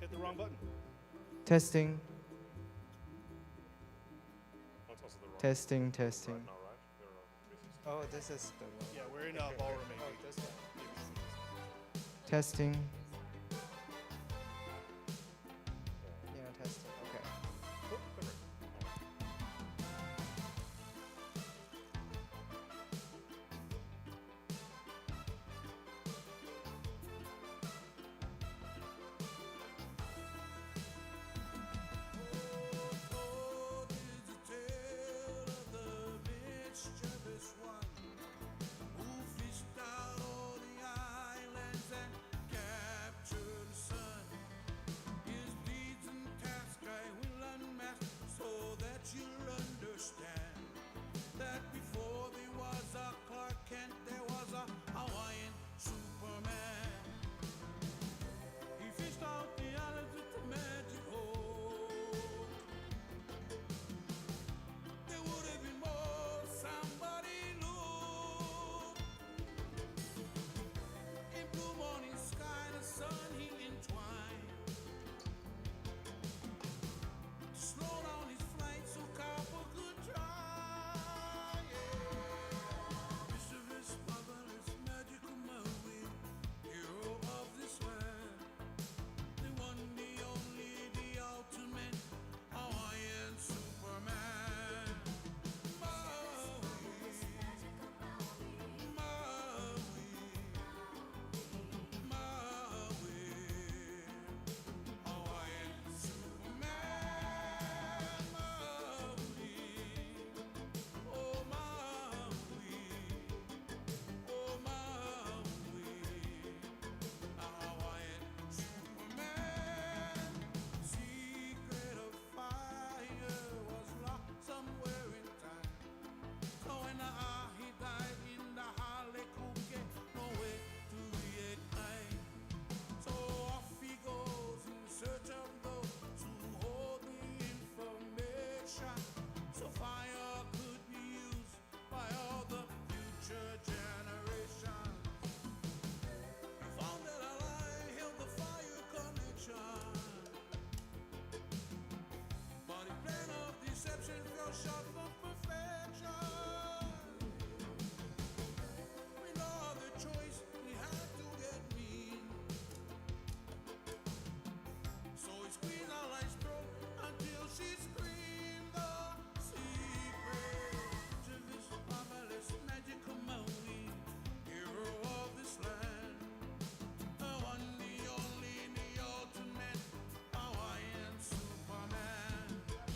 Hit the wrong button. Testing. That's also the wrong Testing, testing. Right now, right? There are Oh, this is the one. yeah, we're in ballroom maybe. Oh, this one. Testing. Yeah, testing. Okay. Oh, perfect.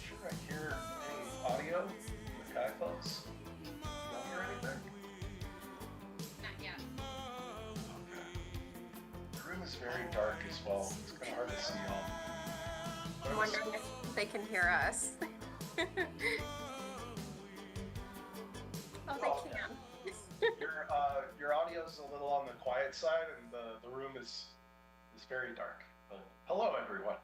Sure, I hear any audio from the Sky Clubs. You don't hear anything? Not yet. Okay. The room is very dark as well. It's kind of hard to see y'all. I'm wondering if they can hear us. Oh, they Oh, can. Your audio's a little on the quiet side, and the room is very dark. But hello, everyone.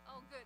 Oh, good.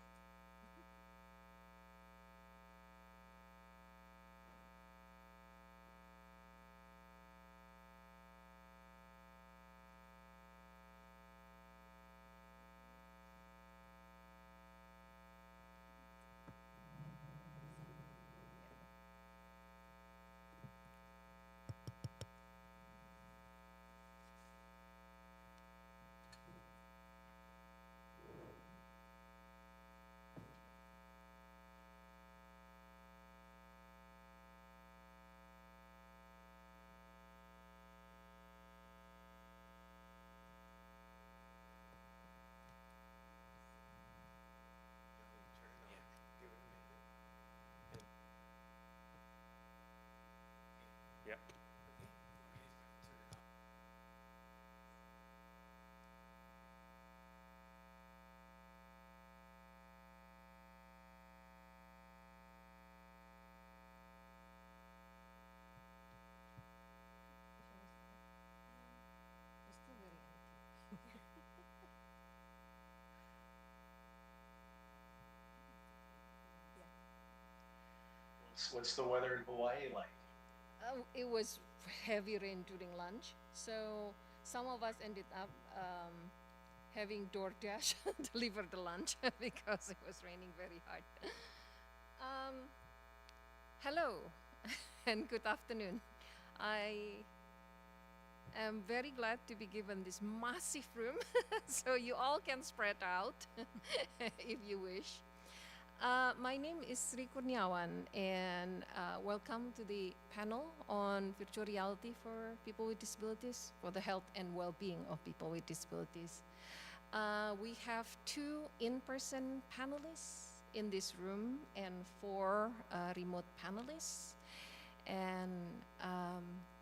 Yeah. What's the weather in Hawaii like? It was heavy rain during lunch, so some of us ended up having DoorDash deliver the lunch because it was raining very hard. Hello and good afternoon. I am very glad to be given this massive room so you all can spread out if you wish. My name is Sri Kurniawan, and welcome to the panel on virtual reality for people with disabilities, for the health and well-being of people with disabilities. We have 2 in-person panelists in this room and 4 remote panelists. And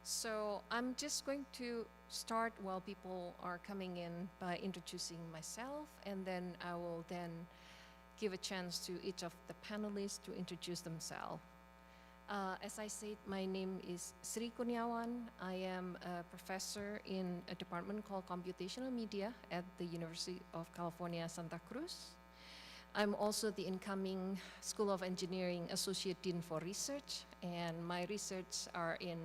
so I'm just going to start while people are coming in by introducing myself, and then I will then give a chance to each of the panelists to introduce themselves. As I said, my name is Sri Kurniawan. I am a professor in a department called Computational Media at the University of California, Santa Cruz. I'm also the incoming School of Engineering Associate Dean for Research, and my research are in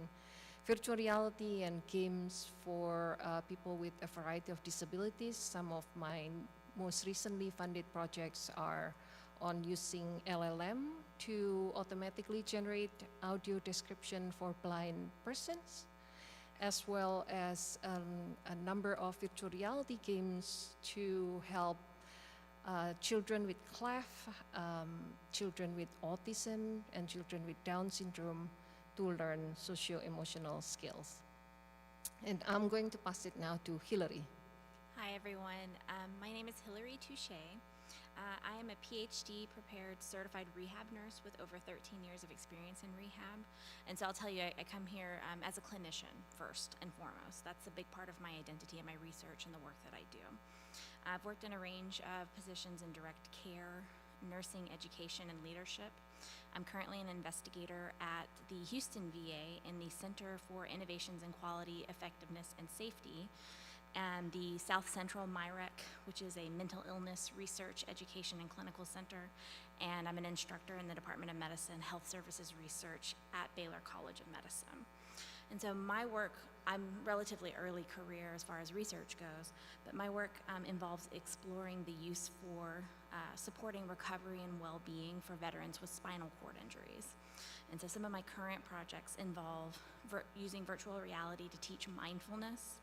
virtual reality and games for people with a variety of disabilities. Some of my most recently funded projects are on using LLM to automatically generate audio description for blind persons, as well as a number of virtual reality games to help children with CLEF, children with autism, and children with Down syndrome to learn socio-emotional skills. And I'm going to pass it now to Hillary. Hi, everyone. My name is Hillary Touche. I am a PhD prepared certified rehab nurse with over 13 years of experience in rehab. And so I'll tell you, I come here as a clinician first and foremost. That's a big part of my identity and my research and the work that I do. I've worked in a range of positions in direct care, nursing education, and leadership. I'm currently an investigator at the Houston VA in the Center for Innovations in Quality, Effectiveness, and Safety, and the South Central MIREC, which is a mental illness research, education, and clinical center. And I'm an instructor in the Department of Medicine, Health Services Research at Baylor College of Medicine. And so my work I'm relatively early career as far as research goes, but my work involves exploring the use for supporting recovery and well-being for veterans with spinal cord injuries. And so some of my current projects involve using virtual reality to teach mindfulness,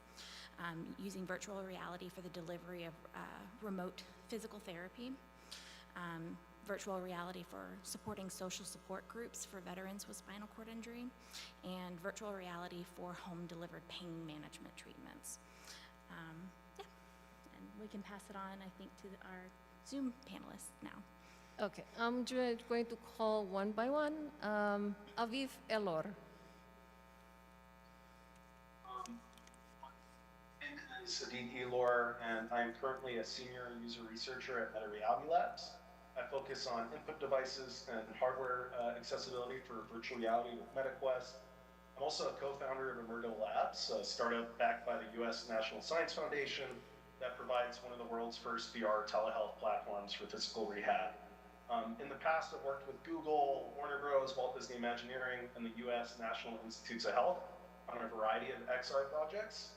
using virtual reality for the delivery of remote physical therapy, virtual reality for supporting social support groups for veterans with spinal cord injury, and virtual reality for home-delivered pain management treatments. Yeah, and we can pass it on, I think, to our Zoom panelists now. Okay, I'm going to call one by one. Aviv Elor. My name is Adit Elor, and I'm currently a senior user researcher at MetaReality Labs. I focus on input devices and hardware accessibility for virtual reality with MetaQuest. I'm also a co-founder of Emergo Labs, a startup backed by the US National Science Foundation that provides one of the world's first VR telehealth platforms for physical rehab. In the past, I've worked with Google, Warner Bros., Walt Disney Imagineering, and the US National Institutes of Health on a variety of XR projects.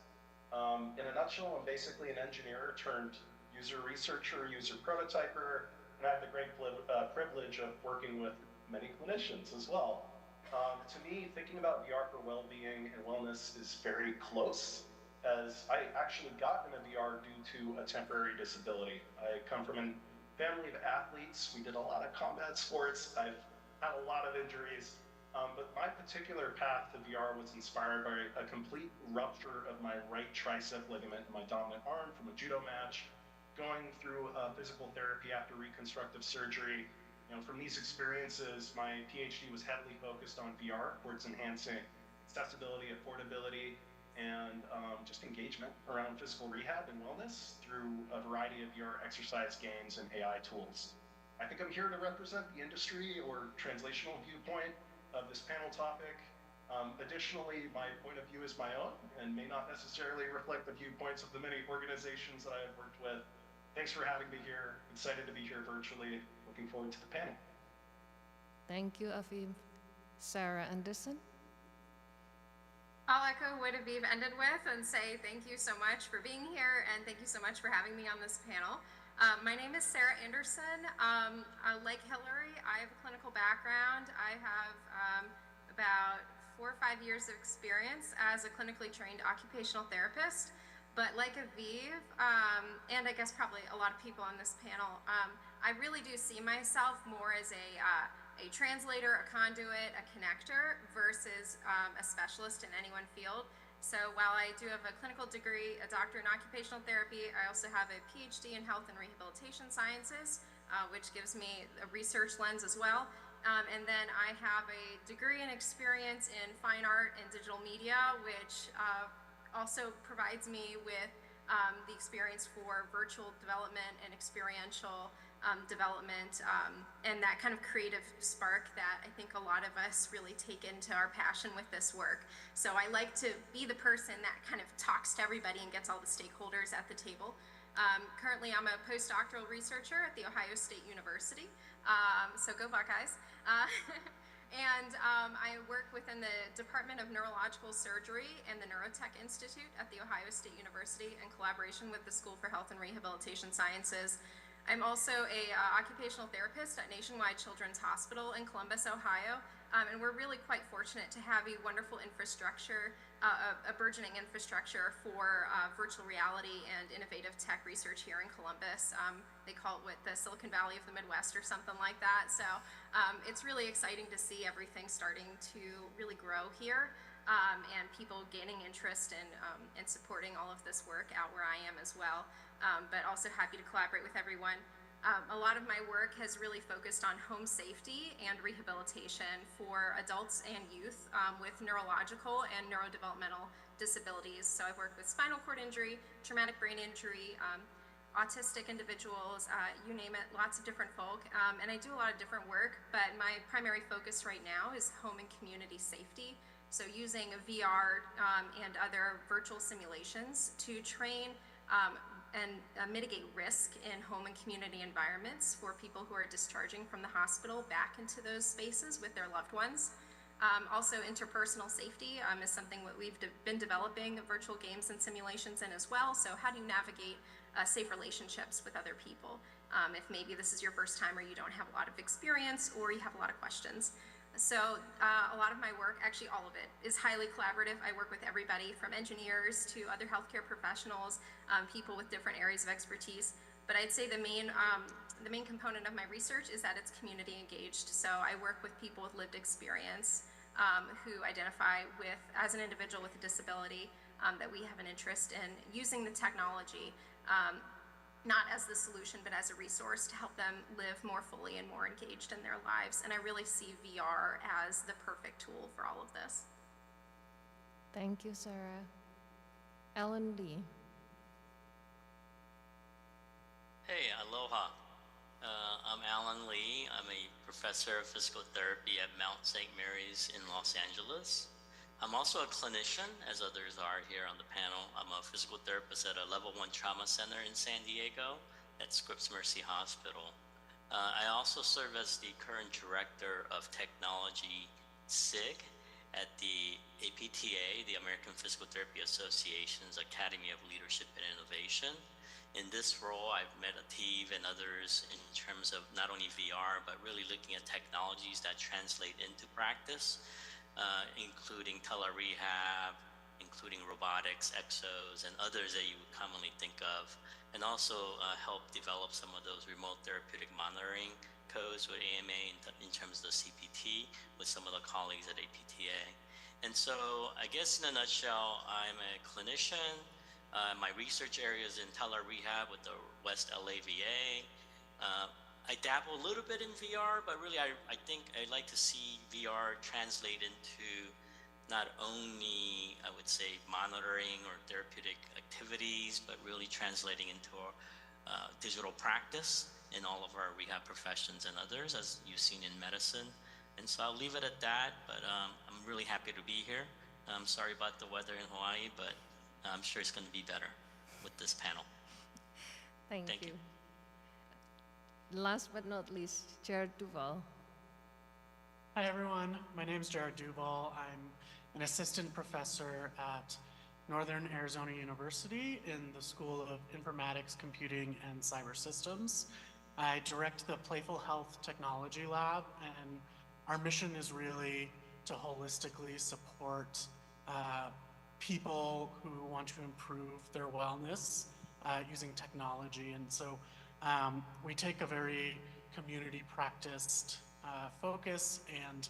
In a nutshell, I'm basically an engineer turned user researcher, user prototyper, and I have the great privilege of working with many clinicians as well. To me, thinking about VR for well-being and wellness is very close, as I actually got into VR due to a temporary disability. I come from a family of athletes. We did a lot of combat sports. I've had a lot of injuries. But my particular path to VR was inspired by a complete rupture of my right tricep ligament in my dominant arm from a judo match, going through physical therapy after reconstructive surgery. You know, from these experiences, my PhD was heavily focused on VR, where it's enhancing accessibility, affordability, and just engagement around physical rehab and wellness through a variety of VR exercise games and AI tools. I think I'm here to represent the industry or translational viewpoint of this panel topic. Additionally, my point of view is my own and may not necessarily reflect the viewpoints of the many organizations that I have worked with. Thanks for having me here. Excited to be here virtually. Looking forward to the panel. Thank you, Aviv. Sarah Anderson. I'll echo what Aviv ended with and say thank you so much for being here and thank you so much for having me on this panel. My name is Sarah Anderson. Like Hillary, I have a clinical background. I have about 4 or 5 years of experience as a clinically trained occupational therapist. But like Aviv, and I guess probably a lot of people on this panel, I really do see myself more as a translator, a conduit, a connector versus a specialist in any one field. So while I do have a clinical degree, a doctorate in occupational therapy, I also have a PhD in health and rehabilitation sciences, which gives me a research lens as well. And then I have a degree and experience in fine art and digital media, which also provides me with the experience for virtual development and experiential development, and that kind of creative spark that I think a lot of us really take into our passion with this work. So I like to be the person that kind of talks to everybody and gets all the stakeholders at the table. Currently, I'm a postdoctoral researcher at The Ohio State University, so go Buckeyes. And I work within the Department of Neurological Surgery and the Neurotech Institute at The Ohio State University in collaboration with the School for Health and Rehabilitation Sciences. I'm also a occupational therapist at Nationwide Children's Hospital in Columbus, Ohio, and we're really quite fortunate to have a wonderful infrastructure, a burgeoning infrastructure for virtual reality and innovative tech research here in Columbus. They call it the Silicon Valley of the Midwest or something like that. So it's really exciting to see everything starting to really grow here. And people gaining interest in supporting all of this work out where I am as well, but also happy to collaborate with everyone. A lot of my work has really focused on home safety and rehabilitation for adults and youth with neurological and neurodevelopmental disabilities. So I've worked with spinal cord injury, traumatic brain injury, autistic individuals, you name it, lots of different folk. And I do a lot of different work, but my primary focus right now is home and community safety. So using VR and other virtual simulations to train and mitigate risk in home and community environments for people who are discharging from the hospital back into those spaces with their loved ones. Also, interpersonal safety is something that we've been developing virtual games and simulations in as well. So how do you navigate safe relationships with other people if maybe this is your first time or you don't have a lot of experience or you have a lot of questions. So a lot of my work, actually all of it, is highly collaborative. I work with everybody from engineers to other healthcare professionals, people with different areas of expertise. But I'd say the main component of my research is that it's community engaged. So I work with people with lived experience who identify with, as an individual with a disability, that we have an interest in using the technology, not as the solution, but as a resource to help them live more fully and more engaged in their lives. And I really see VR as the perfect tool for all of this. Thank you, Sarah. Ellen Lee. Hey, aloha. I'm Alan Lee. I'm a professor of physical therapy at Mount St. Mary's in Los Angeles. I'm also a clinician, as others are here on the panel. I'm a physical therapist at a level 1 trauma center in San Diego at Scripps Mercy Hospital. I also serve as the current director of technology SIG at the APTA, the American Physical Therapy Association's Academy of Leadership and Innovation. In this role, I've met Ativ and others in terms of not only VR, but really looking at technologies that translate into practice, including telerehab, including robotics, exos, and others that you would commonly think of, and also help develop some of those remote therapeutic monitoring codes with AMA in terms of the CPT with some of the colleagues at APTA. And so I guess in a nutshell, I'm a clinician. My research area is in telerehab with the West LA VA. I dabble a little bit in VR, but really I think I'd like to see VR translate into not only, I would say, monitoring or therapeutic activities, but really translating into digital practice in all of our rehab professions and others, as you've seen in medicine. And so I'll leave it at that, but I'm really happy to be here. I'm sorry about the weather in Hawaii, but I'm sure it's going to be better with this panel. Thank you. Last but not least, Jared Duval. Hi everyone, my name is Jared Duval. I'm an assistant professor at Northern Arizona University in the School of Informatics, Computing, and Cyber Systems. I direct the Playful Health Technology Lab, and our mission is really to holistically support people who want to improve their wellness using technology. And so we take a very community practiced focus and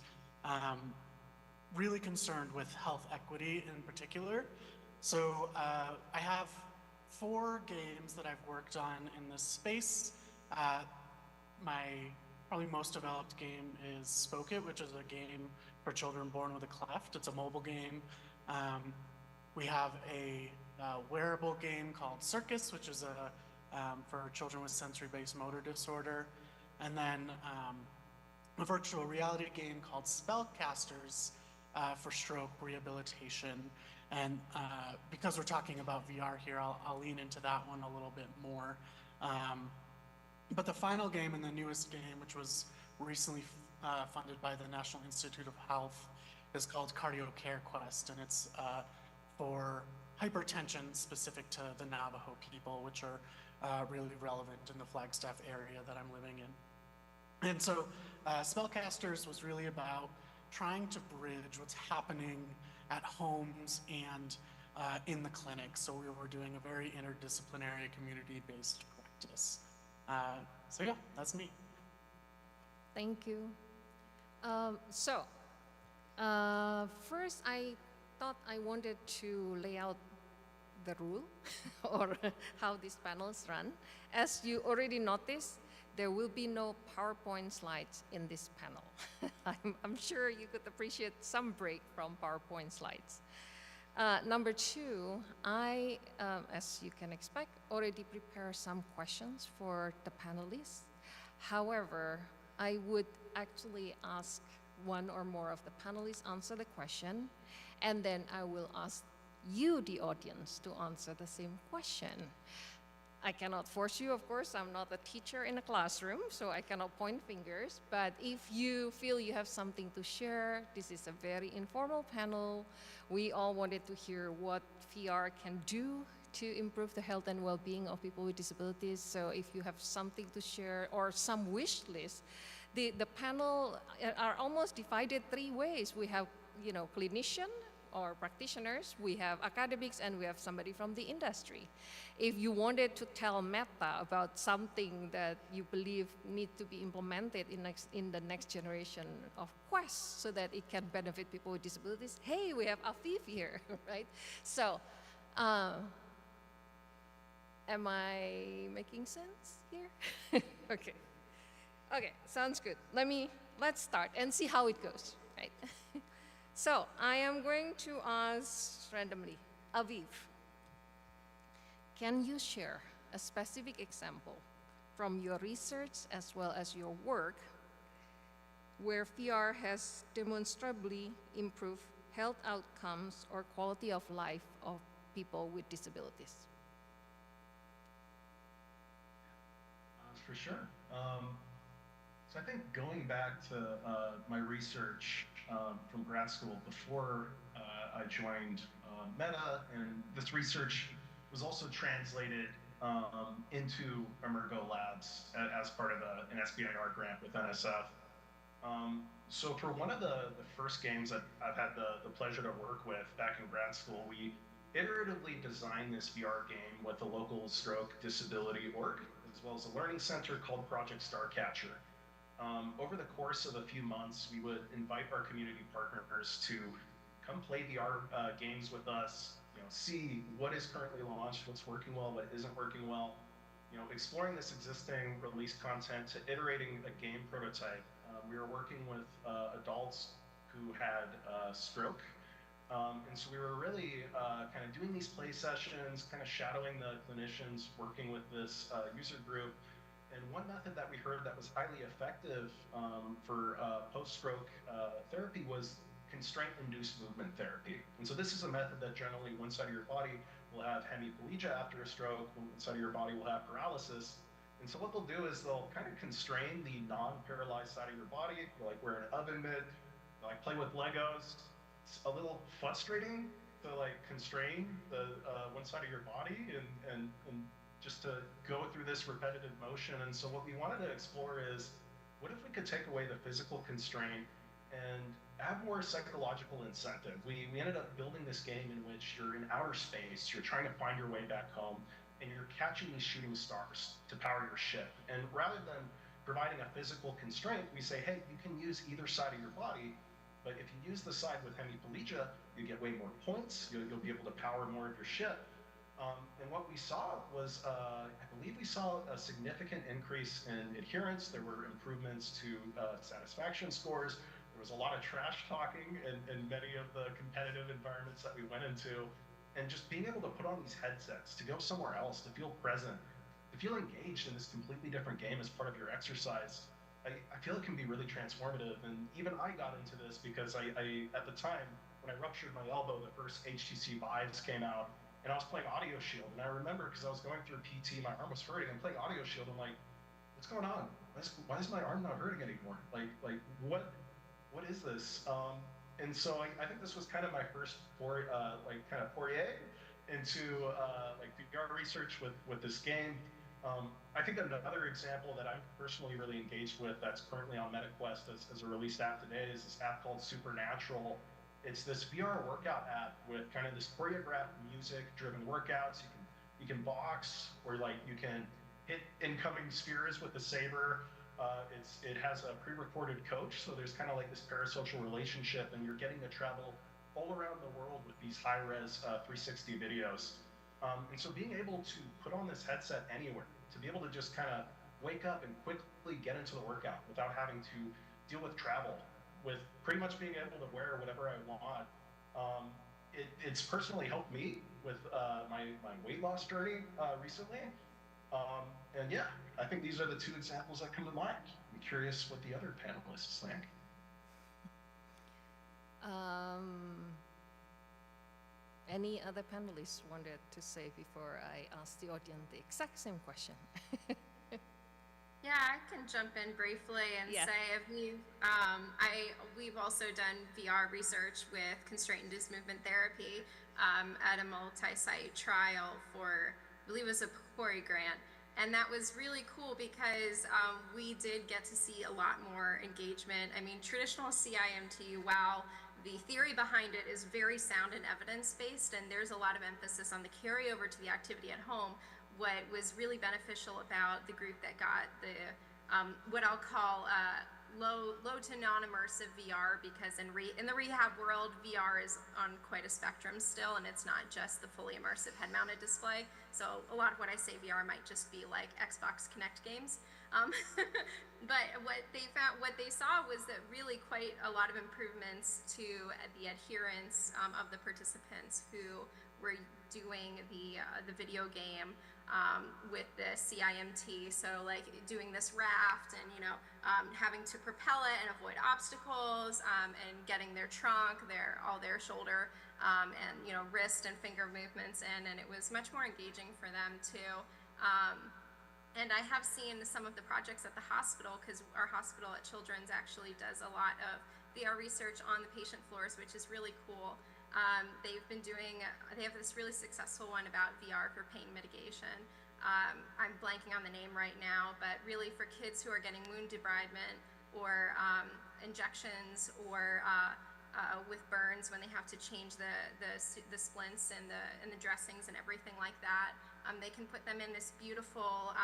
really concerned with health equity in particular. So I have 4 games that I've worked on in this space. My probably most developed game is Spoke It, which is a game for children born with a cleft. It's a mobile game. We have a wearable game called Circus, which is for children with sensory-based motor disorder. And then a virtual reality game called Spellcasters for stroke rehabilitation. And because we're talking about VR here, I'll lean into that one a little bit more. But the final game and the newest game, which was recently funded by the National Institute of Health, is called Cardio Care Quest, and it's for hypertension specific to the Navajo people, which are really relevant in the Flagstaff area that I'm living in. And so Spellcasters was really about trying to bridge what's happening at homes and in the clinic. So we were doing a very interdisciplinary, community-based practice. So yeah, that's me. Thank you. First I thought I wanted to lay out the rule or how these panels run. As you already noticed, there will be no PowerPoint slides in this panel. I'm sure you could appreciate some break from PowerPoint slides. Number 2, I, as you can expect, already prepared some questions for the panelists. However, I would actually ask one or more of the panelists answer the question, and then I will ask you, the audience, to answer the same question. I cannot force you, of course. I'm not a teacher in a classroom, so I cannot point fingers. But if you feel you have something to share, this is a very informal panel. We all wanted to hear what VR can do to improve the health and well-being of people with disabilities. So if you have something to share or some wish list, the panel are almost divided three ways. We have, clinician or practitioners, we have academics, and we have somebody from the industry. If you wanted to tell Meta about something that you believe need to be implemented in the next generation of Quest so that it can benefit people with disabilities, hey, we have Afif here, right? So, am I making sense here? Okay. Okay, sounds good. Let's start and see how it goes, right? So I am going to ask randomly, Aviv, can you share a specific example from your research as well as your work where VR has demonstrably improved health outcomes or quality of life of people with disabilities? For sure. So I think going back to my research from grad school before I joined Meta, and this research was also translated into Emergo Labs as part of an SBIR grant with NSF. So for one of the first games that I've had the pleasure to work with back in grad school, we iteratively designed this VR game with a local stroke disability org, as well as a learning center called Project Starcatcher. Over the course of a few months, we would invite our community partners to come play VR games with us, see what is currently launched, what's working well, what isn't working well, exploring this existing released content to iterating a game prototype. We were working with adults who had stroke. And so we were really kind of doing these play sessions, kind of shadowing the clinicians, working with this user group. And one method that we heard that was highly effective for post-stroke therapy was constraint-induced movement therapy. And so this is a method that generally one side of your body will have hemiplegia after a stroke, one side of your body will have paralysis. And so what they'll do is they'll kind of constrain the non-paralyzed side of your body, like wear an oven mitt, like play with Legos. It's a little frustrating to like constrain the one side of your body and just to go through this repetitive motion. And so what we wanted to explore is, what if we could take away the physical constraint and add more psychological incentive? We ended up building this game in which you're in outer space, you're trying to find your way back home, and you're catching these shooting stars to power your ship. And rather than providing a physical constraint, we say, hey, you can use either side of your body, but if you use the side with hemiplegia, you get way more points, you'll be able to power more of your ship. And what we saw was, I believe we saw a significant increase in adherence. There were improvements to satisfaction scores. There was a lot of trash talking in many of the competitive environments that we went into. And just being able to put on these headsets, to go somewhere else, to feel present, to feel engaged in this completely different game as part of your exercise, I feel it can be really transformative. And even I got into this because I at the time, when I ruptured my elbow, the first HTC Vives came out, and I was playing Audio Shield. And I remember, because I was going through PT, my arm was hurting, I'm playing Audio Shield, I'm like, what's going on? Why is my arm not hurting anymore? Like what is this? And so I think this was kind of my first foray into like VR research with this game. I think another example that I'm personally really engaged with that's currently on MetaQuest as a released app today is this app called Supernatural. It's this VR workout app with kind of this choreographed music-driven workouts. You can box, or like you can hit incoming spheres with the saber. It has a pre-recorded coach, so there's kind of like this parasocial relationship, and you're getting to travel all around the world with these high-res 360 videos. And so being able to put on this headset anywhere, to be able to just kind of wake up and quickly get into the workout without having to deal with travel, with pretty much being able to wear whatever I want. It's personally helped me with my weight loss journey recently. And yeah, I think these are the two examples that come to mind. I'm curious what the other panelists think. Any other panelists wanted to say before I ask the audience the exact same question? Yeah, I can jump in briefly and Yeah. say we've also done VR research with constraint-induced movement therapy at a multi-site trial for, I believe it was a PCORI grant. And that was really cool because we did get to see a lot more engagement. I mean, traditional CIMT, while the theory behind it is very sound and evidence-based, and there's a lot of emphasis on the carryover to the activity at home, what was really beneficial about the group that got the what I'll call low to non-immersive VR, because in the rehab world, VR is on quite a spectrum still, and it's not just the fully immersive head-mounted display. So a lot of what I say VR might just be like Xbox Kinect games. But what they saw was that really quite a lot of improvements to the adherence of the participants who were doing the video game with the CIMT. So like doing this raft and, having to propel it and avoid obstacles and getting their trunk, all their shoulder and, wrist and finger movements in. And it was much more engaging for them too. And I have seen some of the projects at the hospital, because our hospital at Children's actually does a lot of VR research on the patient floors, which is really cool. They have this really successful one about VR for pain mitigation. I'm blanking on the name right now, but really for kids who are getting wound debridement or injections or with burns when they have to change the splints and the dressings and everything like that. They can put them in this beautiful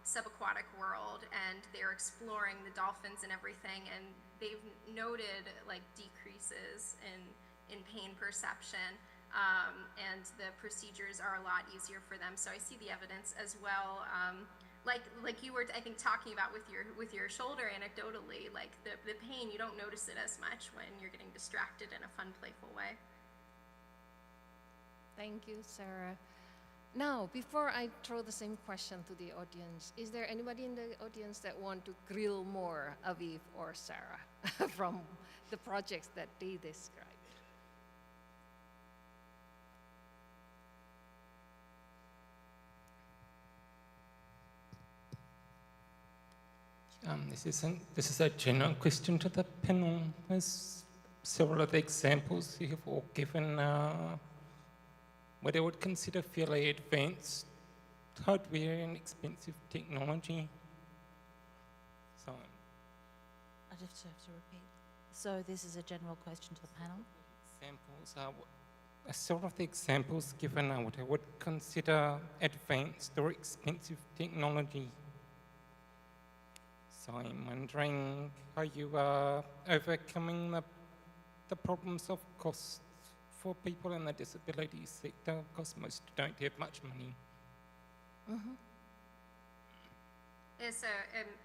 subaquatic world, and they're exploring the dolphins and everything, and they've noted like decreases in pain perception, and the procedures are a lot easier for them. So I see the evidence as well. Like you were, I think, talking about with your shoulder anecdotally, like the pain, you don't notice it as much when you're getting distracted in a fun, playful way. Thank you, Sarah. Now, before I throw the same question to the audience, is there anybody in the audience that want to grill more Aviv or Sarah from the projects that they described? This is a general question to the panel. There's several of the examples you have all given what I would consider fairly advanced hardware and expensive technology. So I just have to repeat. So this is a general question to the panel. Examples are several of the examples given are what I would consider advanced or expensive technology. So I'm wondering how you are overcoming the problems of cost for people in the disability sector, because most don't have much money. Mm-hmm. Yeah, so,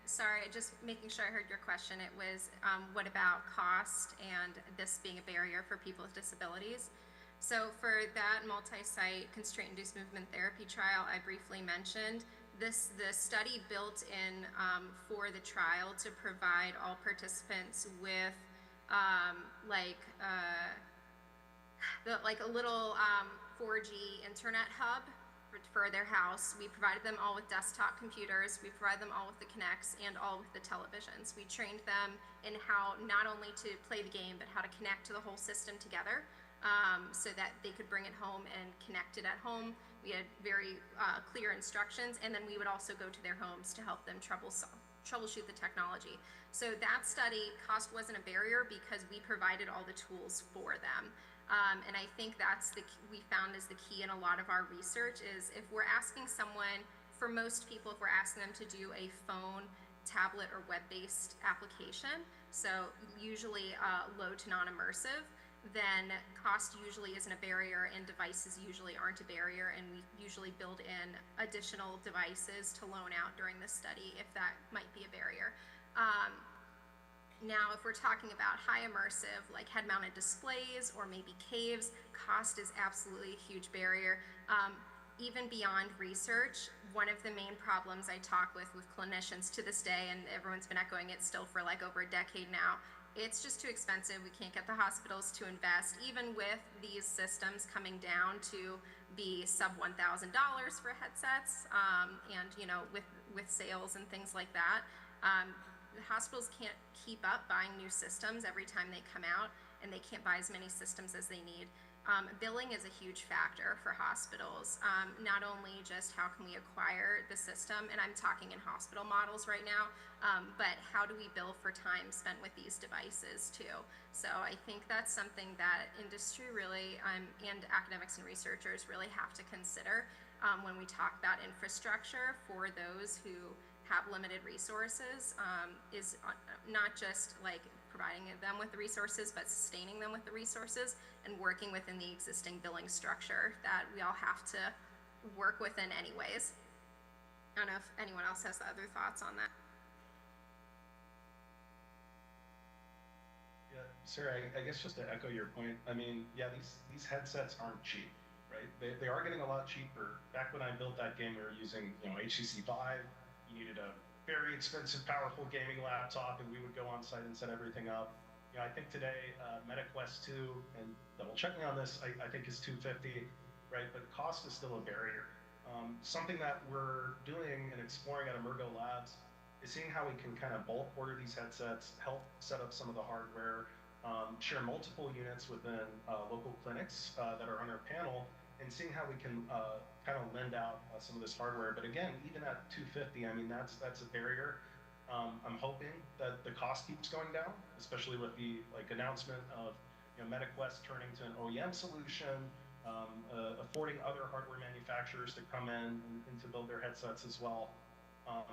sorry, just making sure I heard your question. It was, what about cost and this being a barrier for people with disabilities? So for that multi-site constraint-induced movement therapy trial I briefly mentioned, the study built in for the trial to provide all participants with like a little 4G internet hub for their house. We provided them all with desktop computers. We provided them all with the Kinects and all with the televisions. We trained them in how not only to play the game, but how to connect to the whole system together so that they could bring it home and connect it at home. We had very clear instructions, and then we would also go to their homes to help them troubleshoot the technology. So that study, cost wasn't a barrier because we provided all the tools for them. And I think that's we found is the key in a lot of our research is if we're asking someone, for most people, if we're asking them to do a phone, tablet, or web-based application, so usually low to non-immersive, then cost usually isn't a barrier and devices usually aren't a barrier, and we usually build in additional devices to loan out during the study if that might be a barrier. Now, if we're talking about high immersive, like head-mounted displays or maybe caves, cost is absolutely a huge barrier. Even beyond research, one of the main problems I talk with clinicians to this day, and everyone's been echoing it still for like over a decade now, it's just too expensive. We can't get the hospitals to invest, even with these systems coming down to be sub $1,000 for headsets, and with sales and things like that. The hospitals can't keep up buying new systems every time they come out, and they can't buy as many systems as they need. Billing is a huge factor for hospitals. Not only just how can we acquire the system, and I'm talking in hospital models right now, but how do we bill for time spent with these devices too? So I think that's something that industry really, and academics and researchers really have to consider when we talk about infrastructure for those who have limited resources, is not just like providing them with the resources, but sustaining them with the resources and working within the existing billing structure that we all have to work within anyways. I don't know if anyone else has other thoughts on that. Yeah, Sarah, I guess just to echo your point, I mean, yeah, these headsets aren't cheap, right? They are getting a lot cheaper. Back when I built that game, we were using, HTC Vive. You needed a very expensive, powerful gaming laptop, and we would go on site and set everything up. I think today, MetaQuest 2, and double check me on this, I think is $250, right? But cost is still a barrier. Something that we're doing and exploring at Emergo Labs is seeing how we can kind of bulk order these headsets, help set up some of the hardware, share multiple units within local clinics that are on our panel, and seeing how we can kind of lend out some of this hardware. But again, even at $250, I mean, that's a barrier. I'm hoping that the cost keeps going down, especially with the announcement of MetaQuest turning to an OEM solution, affording other hardware manufacturers to come in and to build their headsets as well.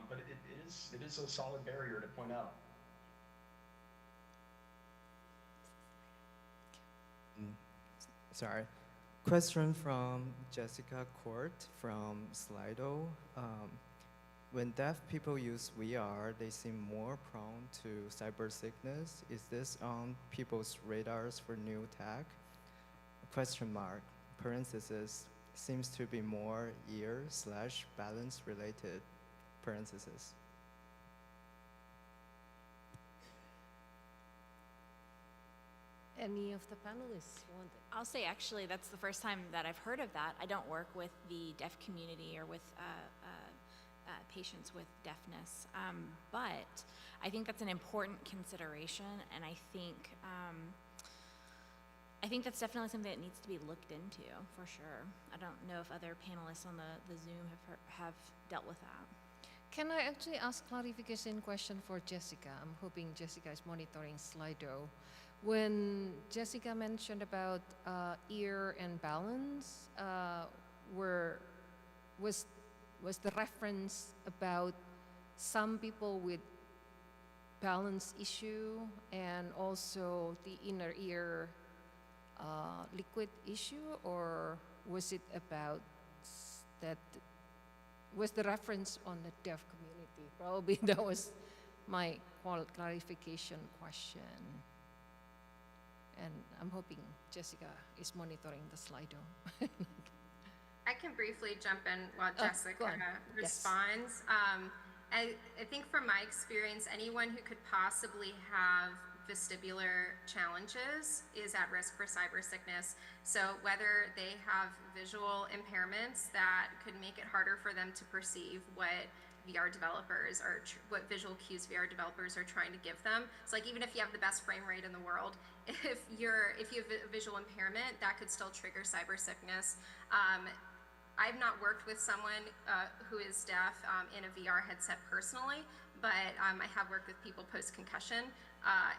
But it is a solid barrier to point out. Sorry. Question from Jessica Court from Slido. When deaf people use VR, they seem more prone to cyber sickness. Is this on people's radars for new tech? Question mark, parenthesis, seems to be more ear/balance related, parenthesis. Any of the panelists want it? I'll say actually that's the first time that I've heard of that. I don't work with the deaf community or with patients with deafness, but I think that's an important consideration, and I think that's definitely something that needs to be looked into for sure. I don't know if other panelists on the Zoom have dealt with that. Can I actually ask clarification question for Jessica? I'm hoping Jessica is monitoring Slido. When Jessica mentioned about ear and balance, was the reference about some people with balance issue and also the inner ear liquid issue, or was it about that? Was the reference on the deaf community? Probably that was my clarification question. And I'm hoping Jessica is monitoring the Slido. I can briefly jump in while Jessica responds. Yes. I think from my experience, anyone who could possibly have vestibular challenges is at risk for cyber sickness. So whether they have visual impairments that could make it harder for them to perceive what VR developers are, what visual cues VR developers are trying to give them. So like even if you have the best frame rate in the world, if you have a visual impairment, that could still trigger cyber sickness. I've not worked with someone who is deaf in a VR headset personally, but I have worked with people post-concussion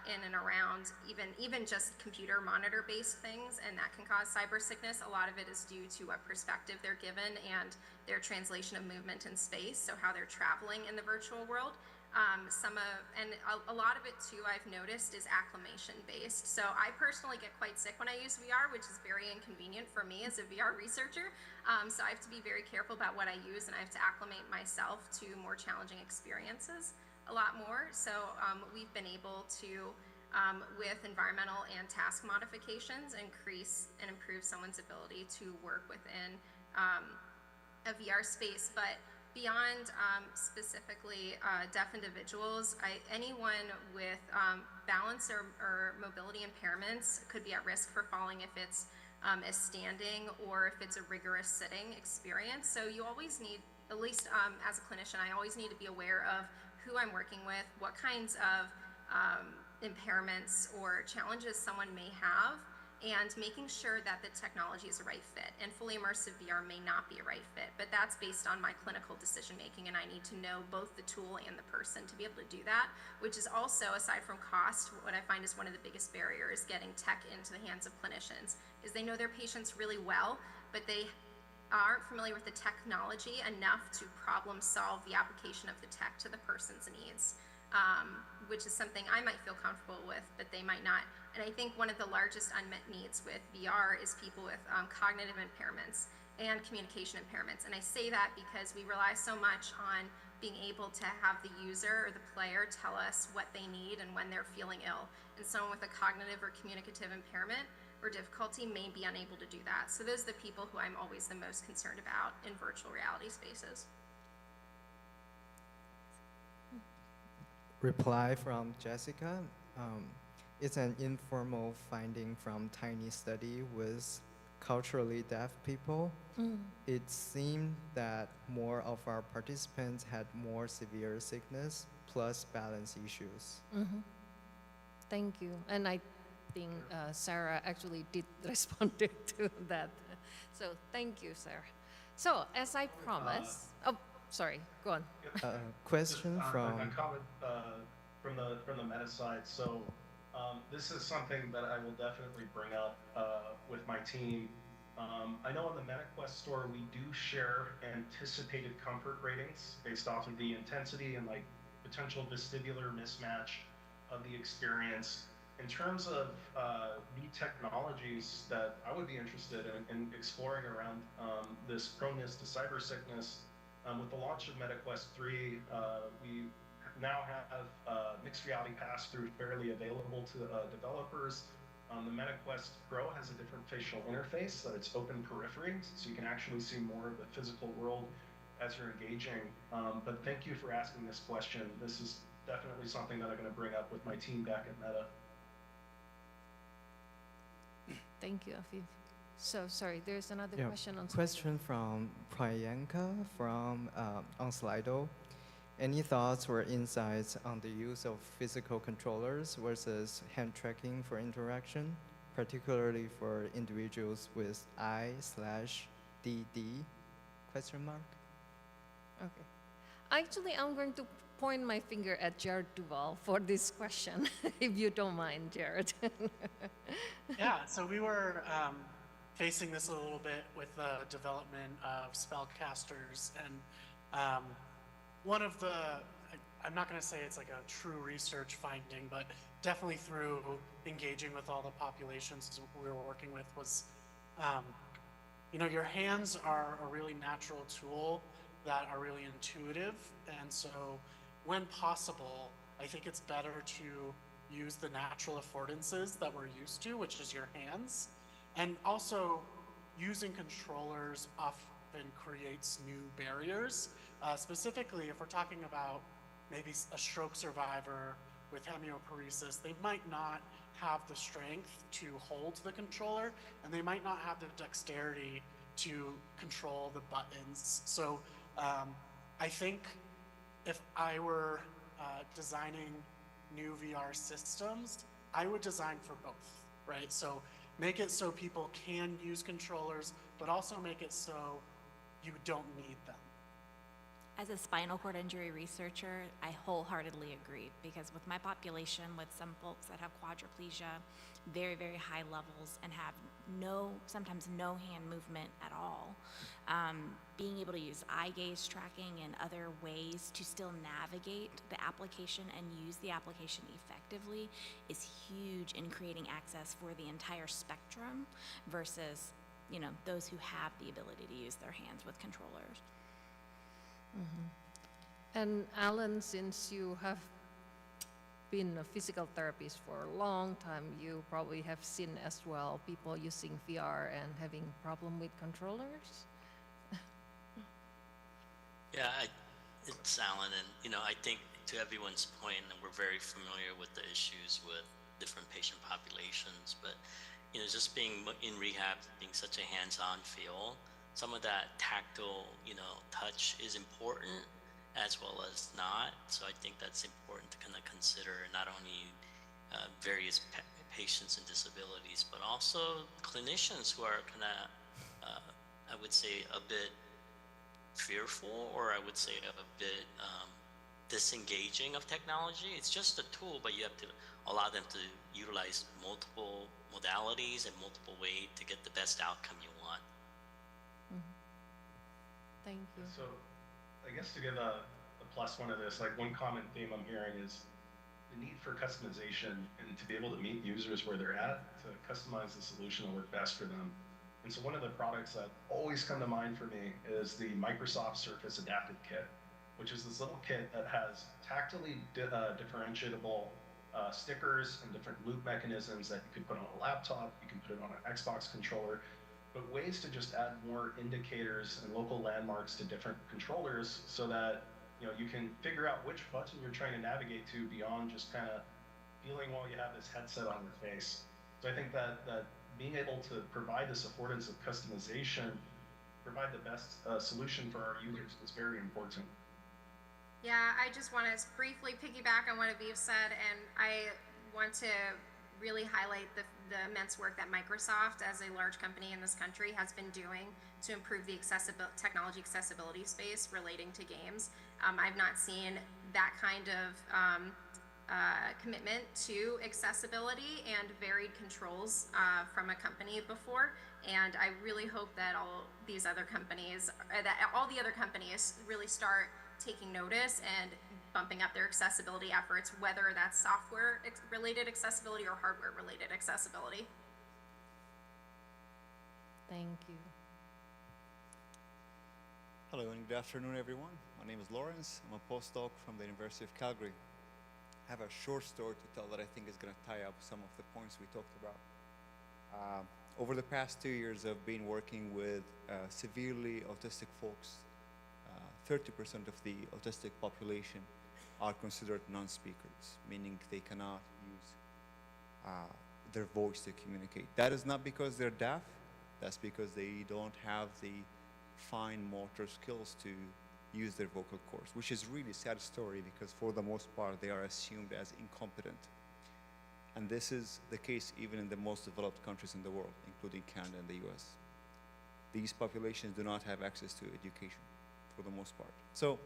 in and around even just computer monitor-based things, and that can cause cyber sickness. A lot of it is due to what perspective they're given and their translation of movement in space, so how they're traveling in the virtual world. A lot of it too, I've noticed, is acclimation based. So I personally get quite sick when I use VR, which is very inconvenient for me as a VR researcher. So I have to be very careful about what I use, and I have to acclimate myself to more challenging experiences a lot more. So we've been able to, with environmental and task modifications, increase and improve someone's ability to work within a VR space. But beyond specifically deaf individuals, anyone with balance or mobility impairments could be at risk for falling if it's a standing or if it's a rigorous sitting experience. So you always need, at least as a clinician, I always need to be aware of who I'm working with, what kinds of impairments or challenges someone may have, and making sure that the technology is a right fit. And fully immersive VR may not be a right fit, but that's based on my clinical decision making, and I need to know both the tool and the person to be able to do that, which is also, aside from cost, what I find is one of the biggest barriers getting tech into the hands of clinicians, is they know their patients really well, but they aren't familiar with the technology enough to problem solve the application of the tech to the person's needs, which is something I might feel comfortable with, but they might not. And I think one of the largest unmet needs with VR is people with cognitive impairments and communication impairments. And I say that because we rely so much on being able to have the user or the player tell us what they need and when they're feeling ill. And someone with a cognitive or communicative impairment or difficulty may be unable to do that. So those are the people who I'm always the most concerned about in virtual reality spaces. Reply from Jessica. It's an informal finding from tiny study with culturally deaf people. It seemed that more of our participants had more severe sickness plus balance issues. Thank you. And I think Sarah actually did respond to that. So thank you, Sarah. So as I promised, oh, sorry, go on. Question Just, from... a comment from the meta side. So this is something that I will definitely bring up with my team. I know in the MetaQuest store we do share anticipated comfort ratings based off of the intensity and like potential vestibular mismatch of the experience. In terms of new technologies that I would be interested in exploring around this proneness to cyber sickness, with the launch of MetaQuest 3, we now have mixed reality pass-through fairly available to developers. The MetaQuest Pro has a different facial interface, that it's open periphery, so you can actually see more of the physical world as you're engaging. But thank you for asking this question. This is definitely something that I'm going to bring up with my team back at Meta. Thank you, Afif. So sorry, there's another question on question from Priyanka from on Slido. Any thoughts or insights on the use of physical controllers versus hand tracking for interaction, particularly for individuals with I/DD? Question mark. Okay. Actually, I'm going to point my finger at Jared Duval for this question, if you don't mind, Jared. Yeah, so we were facing this a little bit with the development of spellcasters, and one of the, I'm not going to say it's like a true research finding, but definitely through engaging with all the populations we were working with was, you know, your hands are a really natural tool that are really intuitive, and so when possible, I think it's better to use the natural affordances that we're used to, which is your hands, and also using controllers often creates new barriers. Specifically, if we're talking about maybe a stroke survivor with hemioparesis, they might not have the strength to hold the controller, and they might not have the dexterity to control the buttons. So I think if I were designing new VR systems, I would design for both, right? So make it so people can use controllers, but also make it so you don't need them. As a spinal cord injury researcher, I wholeheartedly agree, because with my population, with some folks that have quadriplegia, very, very high levels, and have sometimes no hand movement at all, being able to use eye gaze tracking and other ways to still navigate the application and use the application effectively is huge in creating access for the entire spectrum versus, you know, those who have the ability to use their hands with controllers. And Alan, since you have been a physical therapist for a long time, you probably have seen as well people using VR and having problem with controllers. Yeah, it's Alan, and I think to everyone's point, and we're very familiar with the issues with different patient populations, but just being in rehab, being such a hands-on feel, some of that tactile, touch is important as well as not. So I think that's important to kind of consider not only various patients and disabilities, but also clinicians who are kind of, I would say, a bit fearful, or I would say a bit disengaging of technology. It's just a tool, but you have to allow them to utilize multiple modalities and multiple ways to get the best outcome you want. Thank you. So I guess to give a plus one of this, like one common theme I'm hearing is the need for customization and to be able to meet users where they're at, to customize the solution to work best for them. And so one of the products that always come to mind for me is the Microsoft Surface Adaptive Kit, which is this little kit that has tactily differentiable stickers and different loop mechanisms that you could put on a laptop, you can put it on an Xbox controller, but ways to just add more indicators and local landmarks to different controllers so that you can figure out which button you're trying to navigate to beyond just kind of feeling while you have this headset on your face. So I think that being able to provide this affordance of customization, provide the best solution for our users is very important. Yeah, I just want to briefly piggyback on what Aviv said, and I want to really highlight the immense work that Microsoft, as a large company in this country, has been doing to improve the technology accessibility space relating to games. I've not seen that kind of commitment to accessibility and varied controls from a company before, and I really hope that all the other companies really start taking notice and bumping up their accessibility efforts, whether that's software related accessibility or hardware related accessibility. Thank you. Hello and good afternoon, everyone. My name is Lawrence. I'm a postdoc from the University of Calgary. I have a short story to tell that I think is going to tie up some of the points we talked about. Over the past 2 years, I've been working with severely autistic folks. 30% of the autistic population are considered non-speakers, meaning they cannot use their voice to communicate. That is not because they're deaf, that's because they don't have the fine motor skills to use their vocal cords, which is really a sad story because for the most part they are assumed as incompetent. And this is the case even in the most developed countries in the world, including Canada and the US. These populations do not have access to education for the most part. So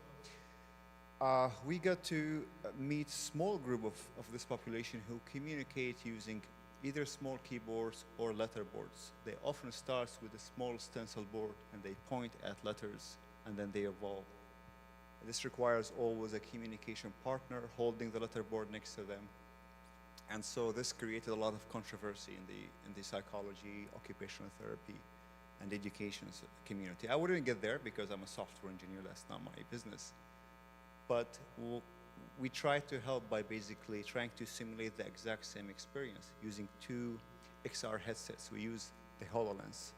we got to meet small group of this population who communicate using either small keyboards or letterboards. They often start with a small stencil board and they point at letters and then they evolve. This requires always a communication partner holding the letterboard next to them. And so this created a lot of controversy in the psychology, occupational therapy, and education community. I wouldn't get there because I'm a software engineer, that's not my business. But we try to help by basically trying to simulate the exact same experience using 2 XR headsets. We use the HoloLens,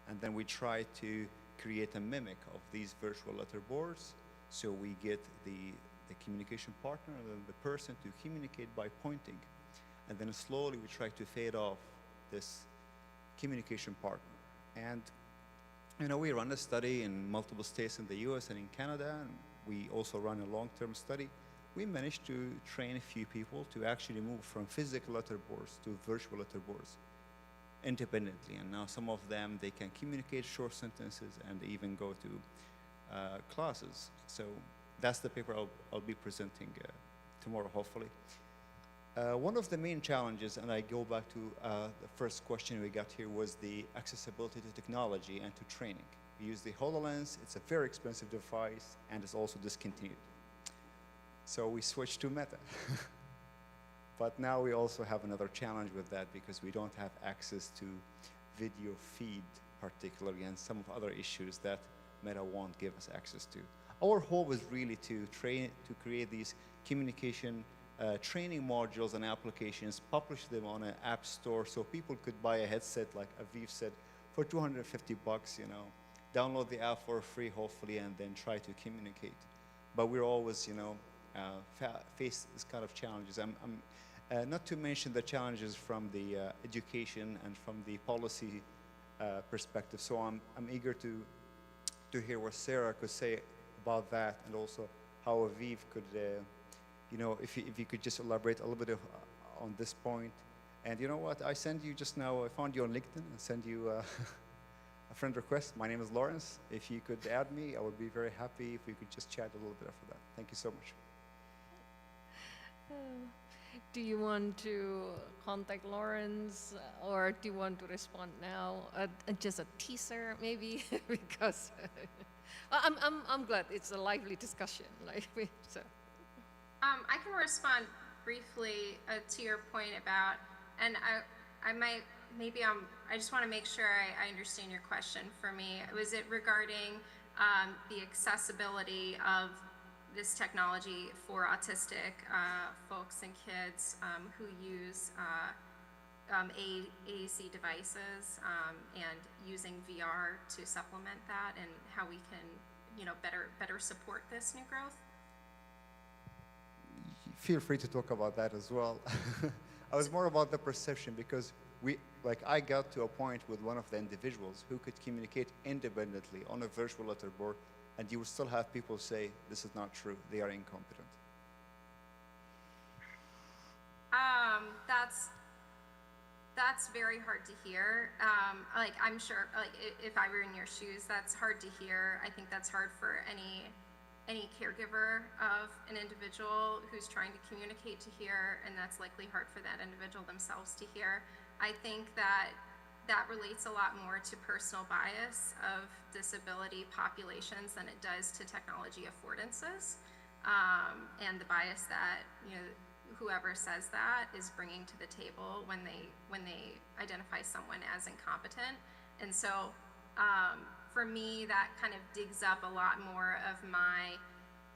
and then we try to create a mimic of these virtual letterboards. So we get the communication partner and then the person to communicate by pointing. And then slowly we try to fade off this communication partner. And we run a study in multiple states in the US and in Canada, and we also run a long-term study. We managed to train a few people to actually move from physical letterboards to virtual letterboards independently. And now some of them, they can communicate short sentences and even go to classes. So that's the paper I'll be presenting tomorrow, hopefully. One of the main challenges, and I go back to the first question we got here, was the accessibility to technology and to training. We use the HoloLens. It's a very expensive device, and it's also discontinued. So we switched to Meta. But now we also have another challenge with that because we don't have access to video feed particularly, and some of other issues that Meta won't give us access to. Our hope is really to create these communication training modules and applications, publish them on an app store so people could buy a headset, like Aviv said, for $250, download the app for free, hopefully, and then try to communicate. But we're always, face this kind of challenges. Not to mention the challenges from the education and from the policy perspective. So I'm eager to hear what Sarah could say about that, and also how Aviv could, if you could just elaborate a little bit on this point. And you know what? I send you just now. I found you on LinkedIn and send you a friend request. My name is Lawrence. If you could add me, I would be very happy if we could just chat a little bit after that. Thank you so much. Do you want to contact Lawrence, or do you want to respond now? Just a teaser, maybe, because I'm glad it's a lively discussion. So. I can respond briefly to your point about, and I might, I just want to make sure I understand your question. For me, was it regarding the accessibility of this technology for autistic folks and kids who use AAC devices and using VR to supplement that, and how we can, better support this new growth? Feel free to talk about that as well. I was more about the perception, because I got to a point with one of the individuals who could communicate independently on a virtual letterboard, and you would still have people say, this is not true, they are incompetent. That's very hard to hear. I'm sure, if I were in your shoes, that's hard to hear. I think that's hard for any caregiver of an individual who's trying to communicate to hear, and that's likely hard for that individual themselves to hear. I think that relates a lot more to personal bias of disability populations than it does to technology affordances, and the bias that whoever says that is bringing to the table when they identify someone as incompetent. And so for me, that kind of digs up a lot more of my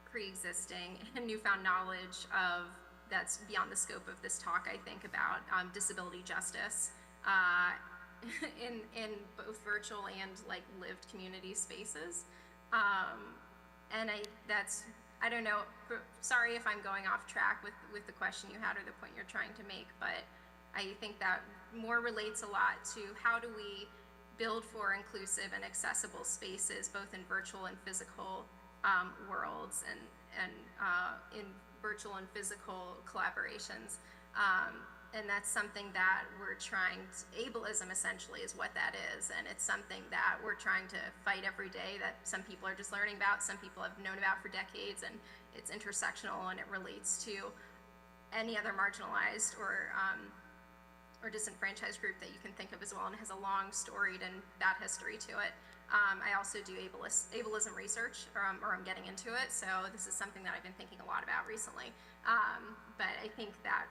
pre-existing and newfound knowledge of that's beyond the scope of this talk, I think, about disability justice in both virtual and lived community spaces. And I don't know, sorry if I'm going off track with the question you had or the point you're trying to make, but I think that more relates a lot to how do we build for inclusive and accessible spaces, both in virtual and physical worlds, and in virtual and physical collaborations. And that's something that we're trying to, ableism essentially is what that is, and it's something that we're trying to fight every day, that some people are just learning about, some people have known about for decades, and it's intersectional, and it relates to any other marginalized or disenfranchised group that you can think of as well, and it has a long storied and bad history to it. I also do ableism research, or I'm getting into it, so this is something that I've been thinking a lot about recently. But I think that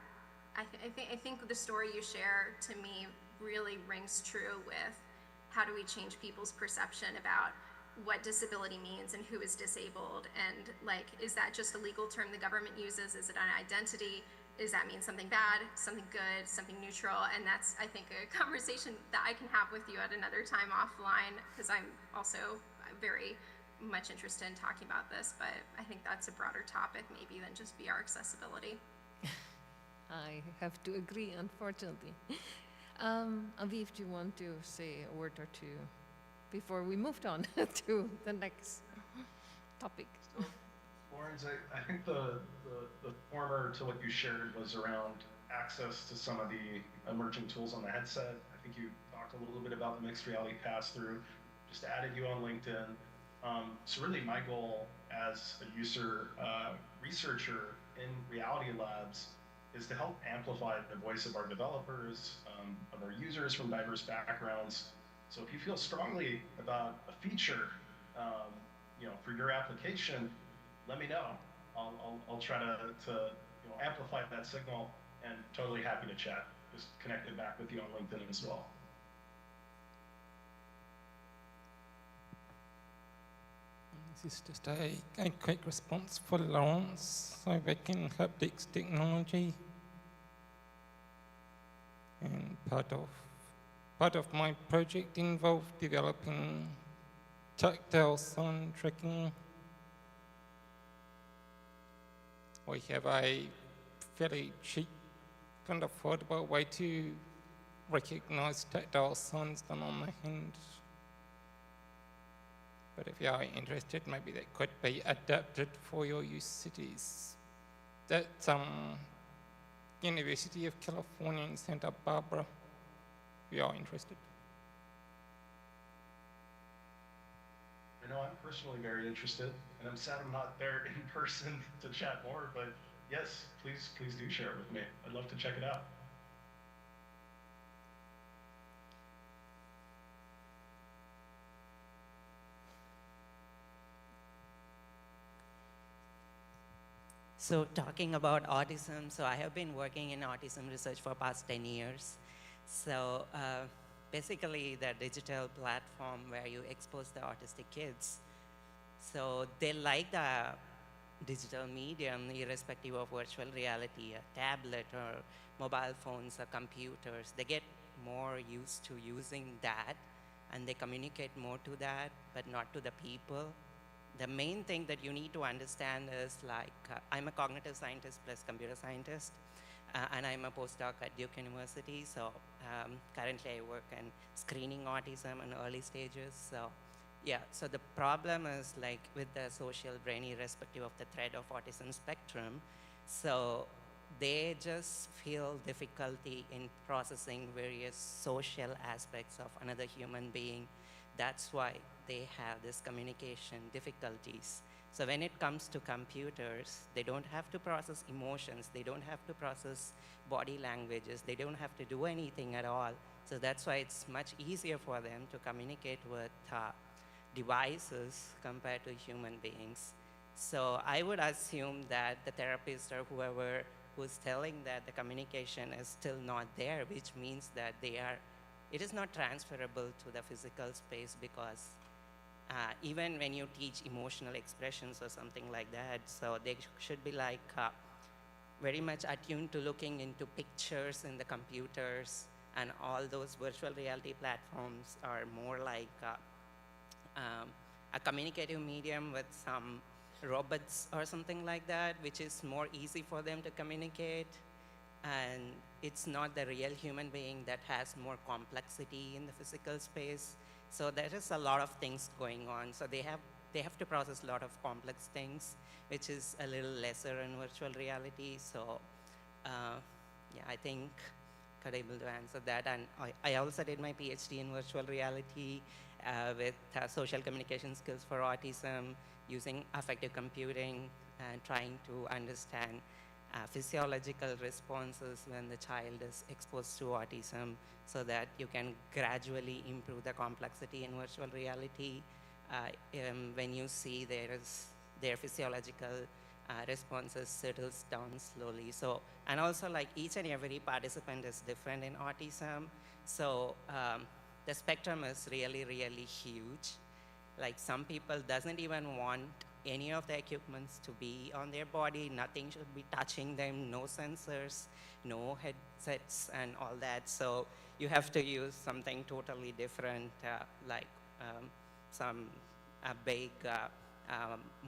I think the story you share to me really rings true with how do we change people's perception about what disability means and who is disabled, and is that just a legal term the government uses? Is it an identity? Does that mean something bad, something good, something neutral? And that's, I think, a conversation that I can have with you at another time offline, because I'm also very much interested in talking about this, but I think that's a broader topic maybe than just VR accessibility. I have to agree, unfortunately. Aviv, do you want to say a word or two before we moved on to the next topic? So, Lawrence, I think the former to what you shared was around access to some of the emerging tools on the headset. I think you talked a little bit about the mixed reality pass-through, just added you on LinkedIn. So really my goal as a user researcher in Reality Labs is to help amplify the voice of our developers, of our users from diverse backgrounds. So if you feel strongly about a feature, for your application, let me know. I'll try to amplify that signal, and totally happy to chat. Just connected back with you on LinkedIn as well. This is just a quick response for Lawrence, so we can help this technology. And part of my project involved developing tactile sign tracking. We have a fairly cheap and affordable way to recognize tactile signs done on the hand. But if you are interested, maybe that could be adapted for your use cities. That's University of California in Santa Barbara, if you are interested. I know I'm personally very interested, and I'm sad I'm not there in person to chat more, but yes, please do share it with me. I'd love to check it out. So talking about autism, so I have been working in autism research for past 10 years. So basically the digital platform where you expose the autistic kids. So they like the digital medium irrespective of virtual reality, a tablet or mobile phones or computers. They get more used to using that and they communicate more to that, but not to the people. The main thing that you need to understand is like, I'm a cognitive scientist plus computer scientist, and I'm a postdoc at Duke University. So currently I work in screening autism in early stages. So yeah, so the problem is like with the social brain irrespective of the thread of autism spectrum. So they just feel difficulty in processing various social aspects of another human being. That's why they have this communication difficulties. So when it comes to computers, they don't have to process emotions, they don't have to process body languages, they don't have to do anything at all. So that's why it's much easier for them to communicate with devices compared to human beings. So I would assume that the therapist or whoever who's telling that the communication is still not there, which means that it is not transferable to the physical space, because even when you teach emotional expressions or something like that, so they should be like very much attuned to looking into pictures in the computers, and all those virtual reality platforms are more like a communicative medium with some robots or something like that, which is more easy for them to communicate. And it's not the real human being that has more complexity in the physical space. So there is a lot of things going on. So they have to process a lot of complex things, which is a little lesser in virtual reality. So yeah, I think could able to answer that. And I also did my PhD in virtual reality with social communication skills for autism, using affective computing and trying to understand physiological responses when the child is exposed to autism, so that you can gradually improve the complexity in virtual reality when you see their physiological responses settles down slowly. So, and also like each and every participant is different in autism. So the spectrum is really, really huge. Like some people doesn't even want any of the equipments to be on their body, nothing should be touching them, no sensors, no headsets and all that. So you have to use something totally different, like a big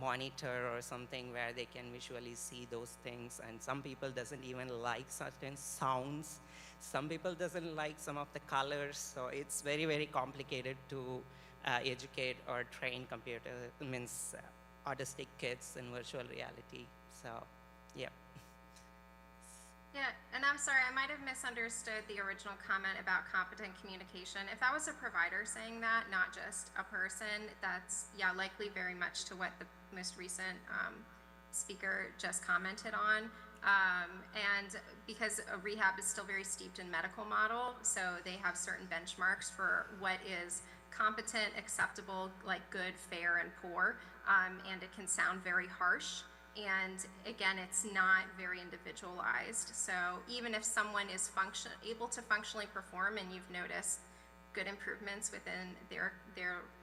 monitor or something where they can visually see those things. And some people doesn't even like certain sounds. Some people doesn't like some of the colors. So it's very, very complicated to educate or train autistic kids in virtual reality. So, yeah. Yeah, and I'm sorry, I might have misunderstood the original comment about competent communication. If that was a provider saying that, not just a person, that's, yeah, likely very much to what the most recent speaker just commented on. And because a rehab is still very steeped in medical model, so they have certain benchmarks for what is competent, acceptable, like good, fair, and poor, and it can sound very harsh. And again, it's not very individualized. So even if someone is able to functionally perform, and you've noticed good improvements within their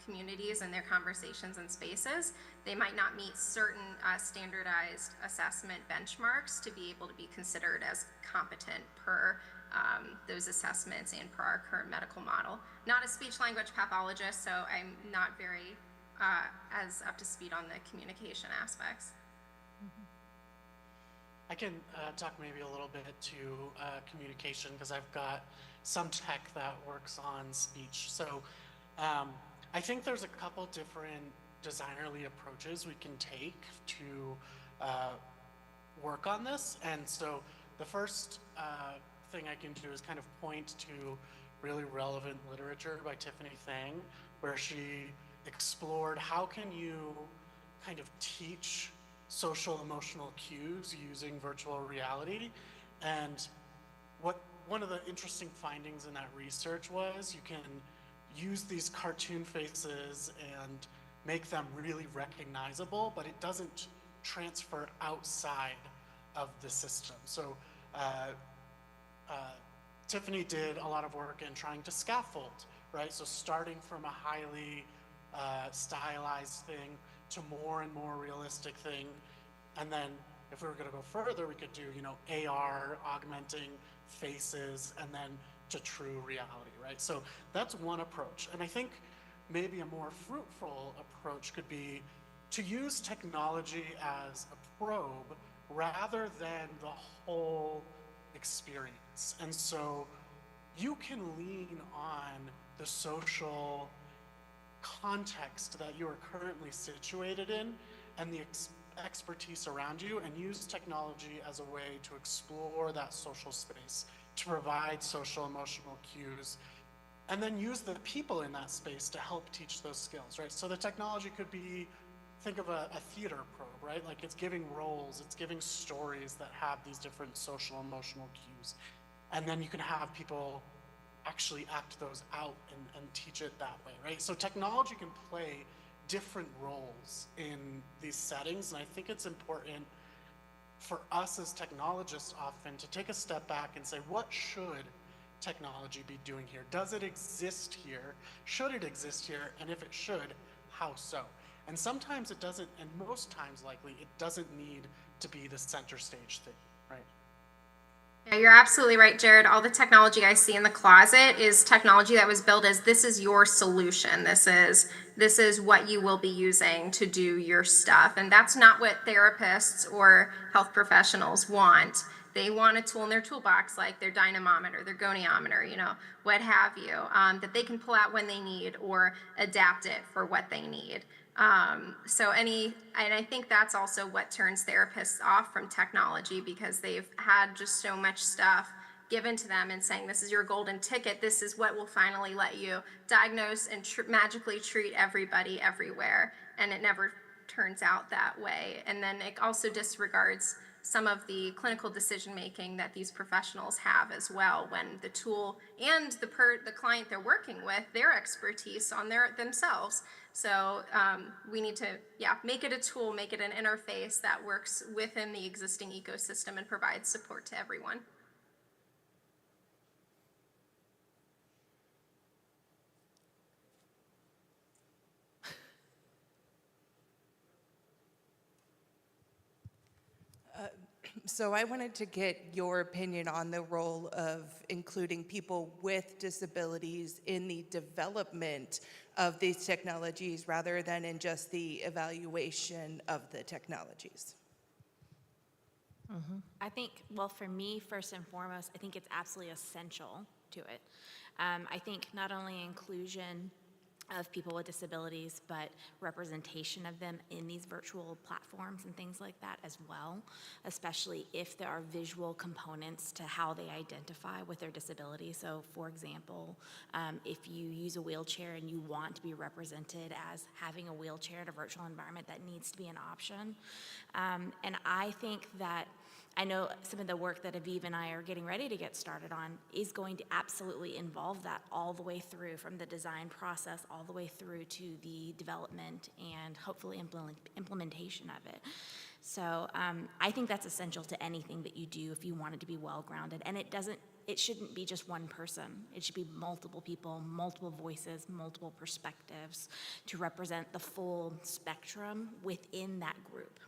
communities and their conversations and spaces, they might not meet certain standardized assessment benchmarks to be able to be considered as competent per those assessments and per our current medical model. Not a speech language pathologist, so I'm not very as up to speed on the communication aspects. I can talk maybe a little bit to communication because I've got some tech that works on speech. So I think there's a couple different designerly approaches we can take to work on this. And so the first thing I can do is kind of point to really relevant literature by Tiffany Thang, where she explored how can you kind of teach social emotional cues using virtual reality. And one of the interesting findings in that research was you can use these cartoon faces and make them really recognizable, but it doesn't transfer outside of the system. So Tiffany did a lot of work in trying to scaffold, right? So starting from a highly stylized thing to more and more realistic thing. And then if we were going to go further, we could do, AR, augmenting faces, and then to true reality, right? So that's one approach. And I think maybe a more fruitful approach could be to use technology as a probe rather than the whole experience. And so you can lean on the social context that you are currently situated in and the expertise around you, and use technology as a way to explore that social space, to provide social emotional cues, and then use the people in that space to help teach those skills, right? So the technology could be, think of a theater probe, right? Like it's giving roles, it's giving stories that have these different social emotional cues. And then you can have people actually act those out and teach it that way, right? So technology can play different roles in these settings, and I think it's important for us as technologists often to take a step back and say, what should technology be doing here? Does it exist here? Should it exist here? And if it should, how so? And sometimes it doesn't, and most times likely, it doesn't need to be the center stage thing, right? Yeah, you're absolutely right, Jared. All the technology I see in the closet is technology that was built as this is your solution. This is what you will be using to do your stuff. And that's not what therapists or health professionals want. They want a tool in their toolbox like their dynamometer, their goniometer, what have you, that they can pull out when they need or adapt it for what they need. And I think that's also what turns therapists off from technology, because they've had just so much stuff given to them and saying, this is your golden ticket. This is what will finally let you diagnose and magically treat everybody everywhere. And it never turns out that way. And then it also disregards some of the clinical decision making that these professionals have as well, when the tool and the client they're working with, their expertise on themselves. So we need to, make it a tool, make it an interface that works within the existing ecosystem and provides support to everyone. So I wanted to get your opinion on the role of including people with disabilities in the development of these technologies rather than in just the evaluation of the technologies. I think, well, for me, first and foremost, I think it's absolutely essential to it. I think not only inclusion of people with disabilities, but representation of them in these virtual platforms and things like that as well, especially if there are visual components to how they identify with their disability. So for example, if you use a wheelchair and you want to be represented as having a wheelchair in a virtual environment, that needs to be an option. And I think that I know some of the work that Aviv and I are getting ready to get started on is going to absolutely involve that all the way through, from the design process all the way through to the development and hopefully implementation of it. So I think that's essential to anything that you do if you want it to be well-grounded. And it shouldn't be just one person. It should be multiple people, multiple voices, multiple perspectives to represent the full spectrum within that group.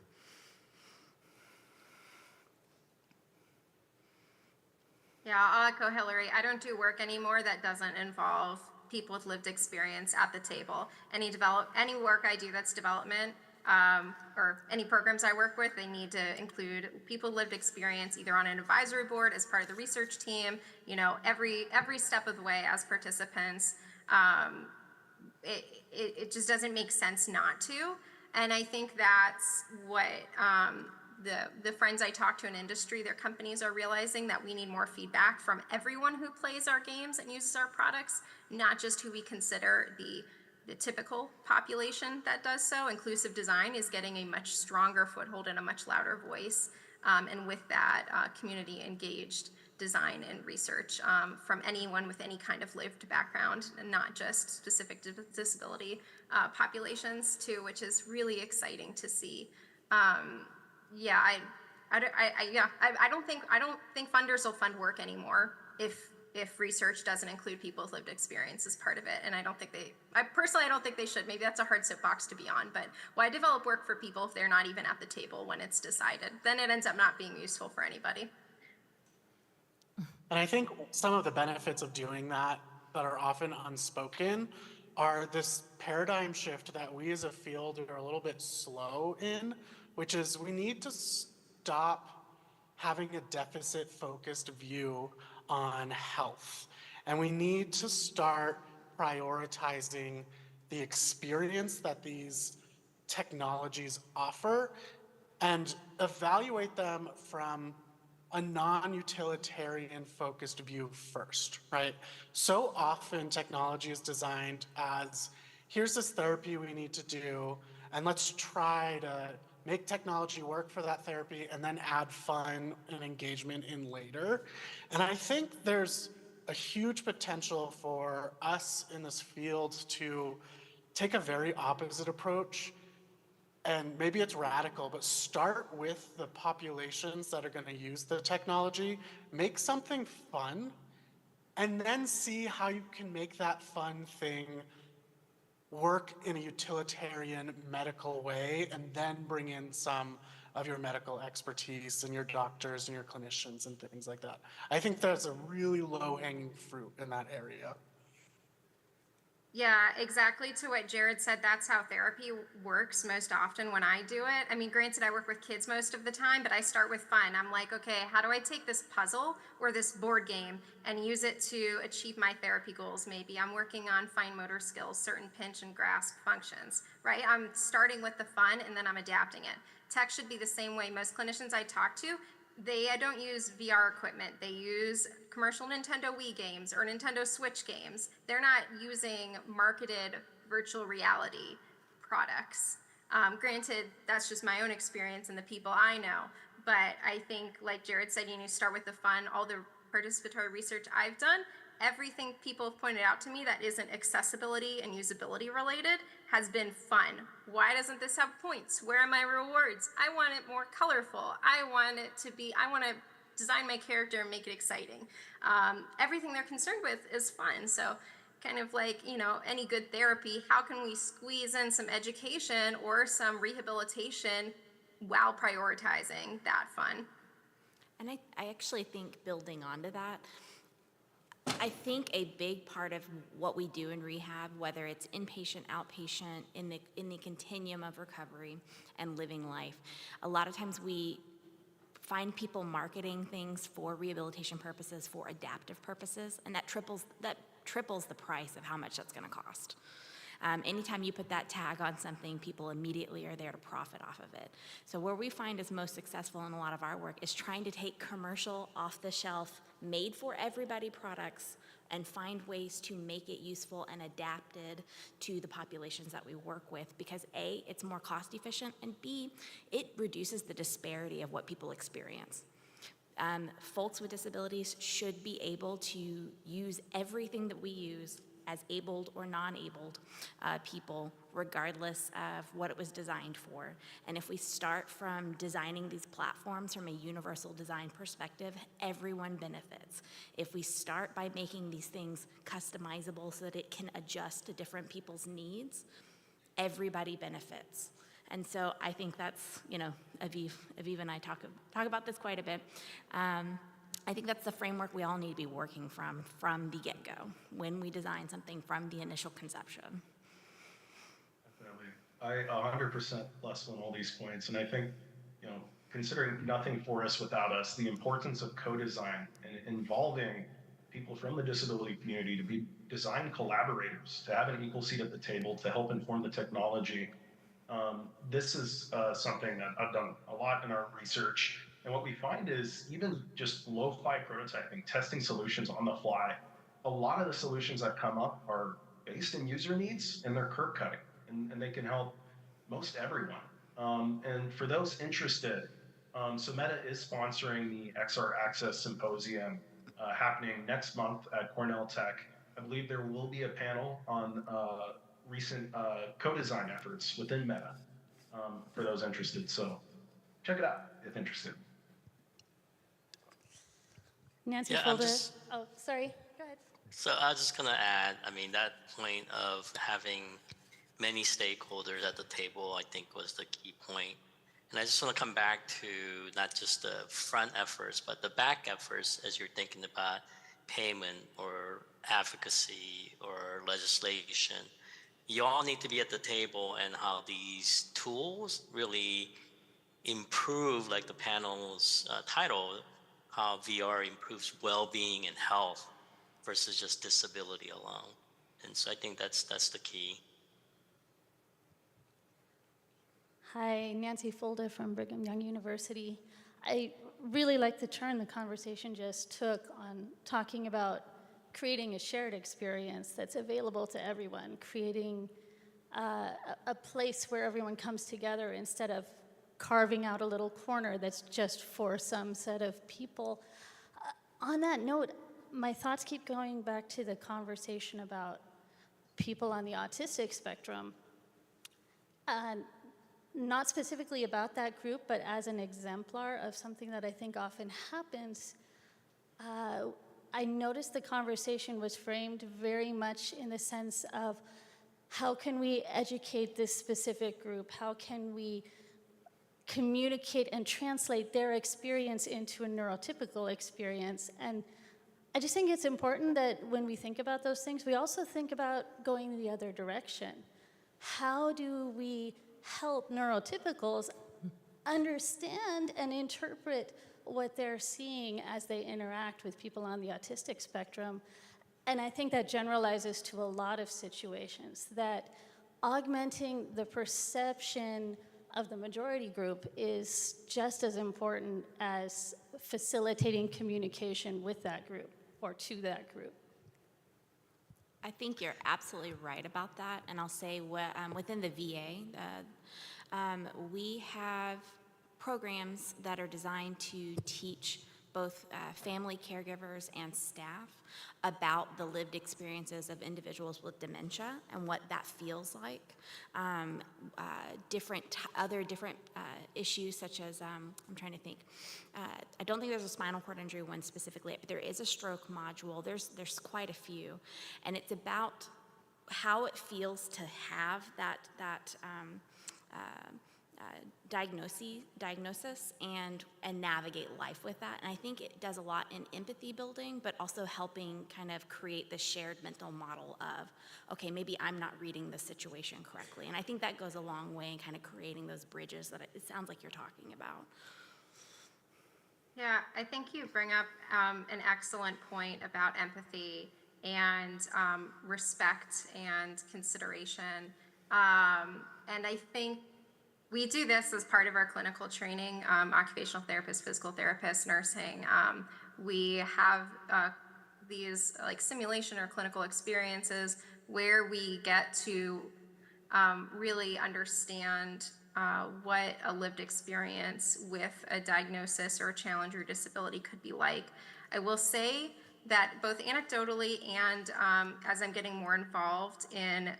Yeah, I'll echo Hillary. I don't do work anymore that doesn't involve people with lived experience at the table. Any work I do that's development, or any programs I work with, they need to include people with lived experience either on an advisory board as part of the research team, every step of the way as participants. It just doesn't make sense not to. And I think that's what the friends I talk to in industry, their companies are realizing, that we need more feedback from everyone who plays our games and uses our products, not just who we consider the typical population that does so. Inclusive design is getting a much stronger foothold and a much louder voice. And with that, community engaged design and research from anyone with any kind of lived background, and not just specific disability populations too, which is really exciting to see. Yeah, I don't think funders will fund work anymore if research doesn't include people with lived experience as part of it. And I don't think they should. Maybe that's a hard soapbox to be on, but why develop work for people if they're not even at the table when it's decided? Then it ends up not being useful for anybody. And I think some of the benefits of doing that are often unspoken are this paradigm shift that we as a field are a little bit slow in, which is we need to stop having a deficit-focused view on health. And we need to start prioritizing the experience that these technologies offer and evaluate them from a non-utilitarian focused view first, right? So often technology is designed as, here's this therapy we need to do, and let's try to make technology work for that therapy and then add fun and engagement in later. And I think there's a huge potential for us in this field to take a very opposite approach. And maybe it's radical, but start with the populations that are going to use the technology, make something fun, and then see how you can make that fun thing work in a utilitarian medical way, and then bring in some of your medical expertise and your doctors and your clinicians and things like that. I think there's a really low-hanging fruit in that area. Yeah, exactly to what Jared said. That's how therapy works most often when I do it. I mean, granted, I work with kids most of the time, but I start with fun. I'm like, okay, how do I take this puzzle or this board game and use it to achieve my therapy goals? Maybe I'm working on fine motor skills, certain pinch and grasp functions, right? I'm starting with the fun and then I'm adapting it. Tech should be the same way. Most clinicians I talk to, they don't use VR equipment. They use commercial Nintendo Wii games or Nintendo Switch games. They're not using marketed virtual reality products. Granted, that's just my own experience and the people I know. But I think, like Jared said, you need to start with the fun. All the participatory research I've done, everything people have pointed out to me that isn't accessibility and usability related has been fun. Why doesn't this have points? Where are my rewards? I want it more colorful. I want to design my character and make it exciting. Everything they're concerned with is fun. So kind of like, any good therapy, how can we squeeze in some education or some rehabilitation while prioritizing that fun? And I actually think, building onto that, I think a big part of what we do in rehab, whether it's inpatient, outpatient, in the continuum of recovery and living life, a lot of times we find people marketing things for rehabilitation purposes, for adaptive purposes, and that triples the price of how much that's going to cost. Anytime you put that tag on something, people immediately are there to profit off of it. So where we find is most successful in a lot of our work is trying to take commercial, off-the-shelf, made-for-everybody products and find ways to make it useful and adapted to the populations that we work with, because A, it's more cost efficient, and B, it reduces the disparity of what people experience. Folks with disabilities should be able to use everything that we use as abled or non-abled people, regardless of what it was designed for. And if we start from designing these platforms from a universal design perspective, everyone benefits. If we start by making these things customizable so that it can adjust to different people's needs, everybody benefits. And so I think that's, Aviv and I talk about this quite a bit. I think that's the framework we all need to be working from the get-go, when we design something from the initial conception. Definitely. I 100% plus on all these points. And I think, you know, considering nothing for us without us, the importance of co-design and involving people from the disability community to be design collaborators, to have an equal seat at the table, to help inform the technology. This is something that I've done a lot in our research. And what we find is even just lo-fi prototyping, testing solutions on the fly, a lot of the solutions that come up are based in user needs and they're curb cutting and they can help most everyone. And for those interested, so Meta is sponsoring the XR Access Symposium happening next month at Cornell Tech. I believe there will be a panel on recent co-design efforts within Meta for those interested. So check it out if interested. Nancy Yeah, Folder. Oh, sorry. Go ahead. So I was just gonna add, I mean, that point of having many stakeholders at the table, I think was the key point. And I just want to come back to not just the front efforts, but the back efforts as you're thinking about payment or advocacy or legislation. You all need to be at the table and how these tools really improve, like the panel's title, how VR improves well-being and health versus just disability alone. And so I think that's the key. Hi, Nancy Folda from Brigham Young University. I really like the turn the conversation just took on talking about creating a shared experience that's available to everyone, creating a place where everyone comes together instead of carving out a little corner that's just for some set of people. On that note, my thoughts keep going back to the conversation about people on the autistic spectrum. Not specifically about that group, but as an exemplar of something that I think often happens, I noticed the conversation was framed very much in the sense of how can we educate this specific group? How can we communicate and translate their experience into a neurotypical experience? And I just think it's important that when we think about those things, we also think about going the other direction. How do we help neurotypicals understand and interpret what they're seeing as they interact with people on the autistic spectrum? And I think that generalizes to a lot of situations, that augmenting the perception of the majority group is just as important as facilitating communication with that group or to that group. I think you're absolutely right about that, and I'll say within the VA, we have programs that are designed to teach both family caregivers and staff about the lived experiences of individuals with dementia and what that feels like. Other different issues such as, I'm trying to think, I don't think there's a spinal cord injury one specifically, but there is a stroke module. There's quite a few, and it's about how it feels to have that diagnosis and navigate life with that. And I think it does a lot in empathy building, but also helping kind of create the shared mental model of, okay, maybe I'm not reading the situation correctly. And I think that goes a long way in kind of creating those bridges that it sounds like you're talking about. Yeah, I think you bring up an excellent point about empathy and respect and consideration. And I think we do this as part of our clinical training, occupational therapists, physical therapists, nursing. We have these like simulation or clinical experiences where we get to really understand what a lived experience with a diagnosis or a challenge or disability could be like. I will say that both anecdotally and as I'm getting more involved in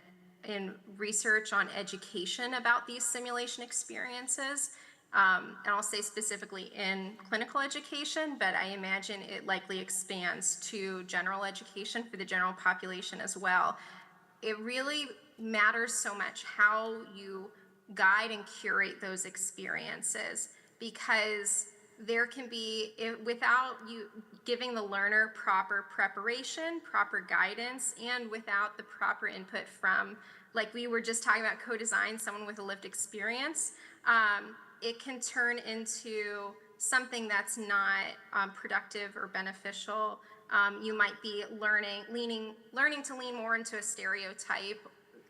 research on education about these simulation experiences, and I'll say specifically in clinical education, but I imagine it likely expands to general education for the general population as well. It really matters so much how you guide and curate those experiences, because there can be, without you giving the learner proper preparation, proper guidance, and without the proper input from, like we were just talking about co-design, someone with a lived experience, it can turn into something that's not productive or beneficial. You might be learning to lean more into a stereotype,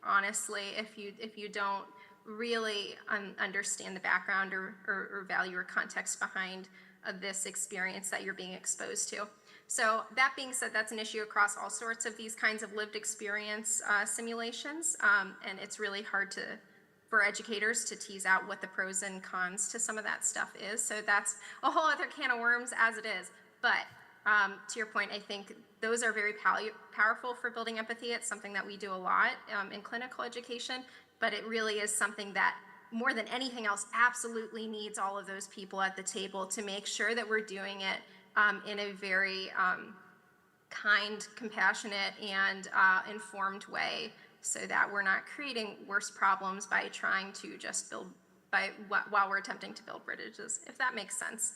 honestly, if you don't really understand the background or value or context behind this experience that you're being exposed to. So that being said, that's an issue across all sorts of these kinds of lived experience simulations, and it's really hard for educators to tease out what the pros and cons to some of that stuff is. So that's a whole other can of worms as it is. But to your point, I think those are very powerful for building empathy. It's something that we do a lot in clinical education, but it really is something that more than anything else absolutely needs all of those people at the table to make sure that we're doing it in a very kind, compassionate, and informed way, so that we're not creating worse problems by trying to just build while we're attempting to build bridges, if that makes sense.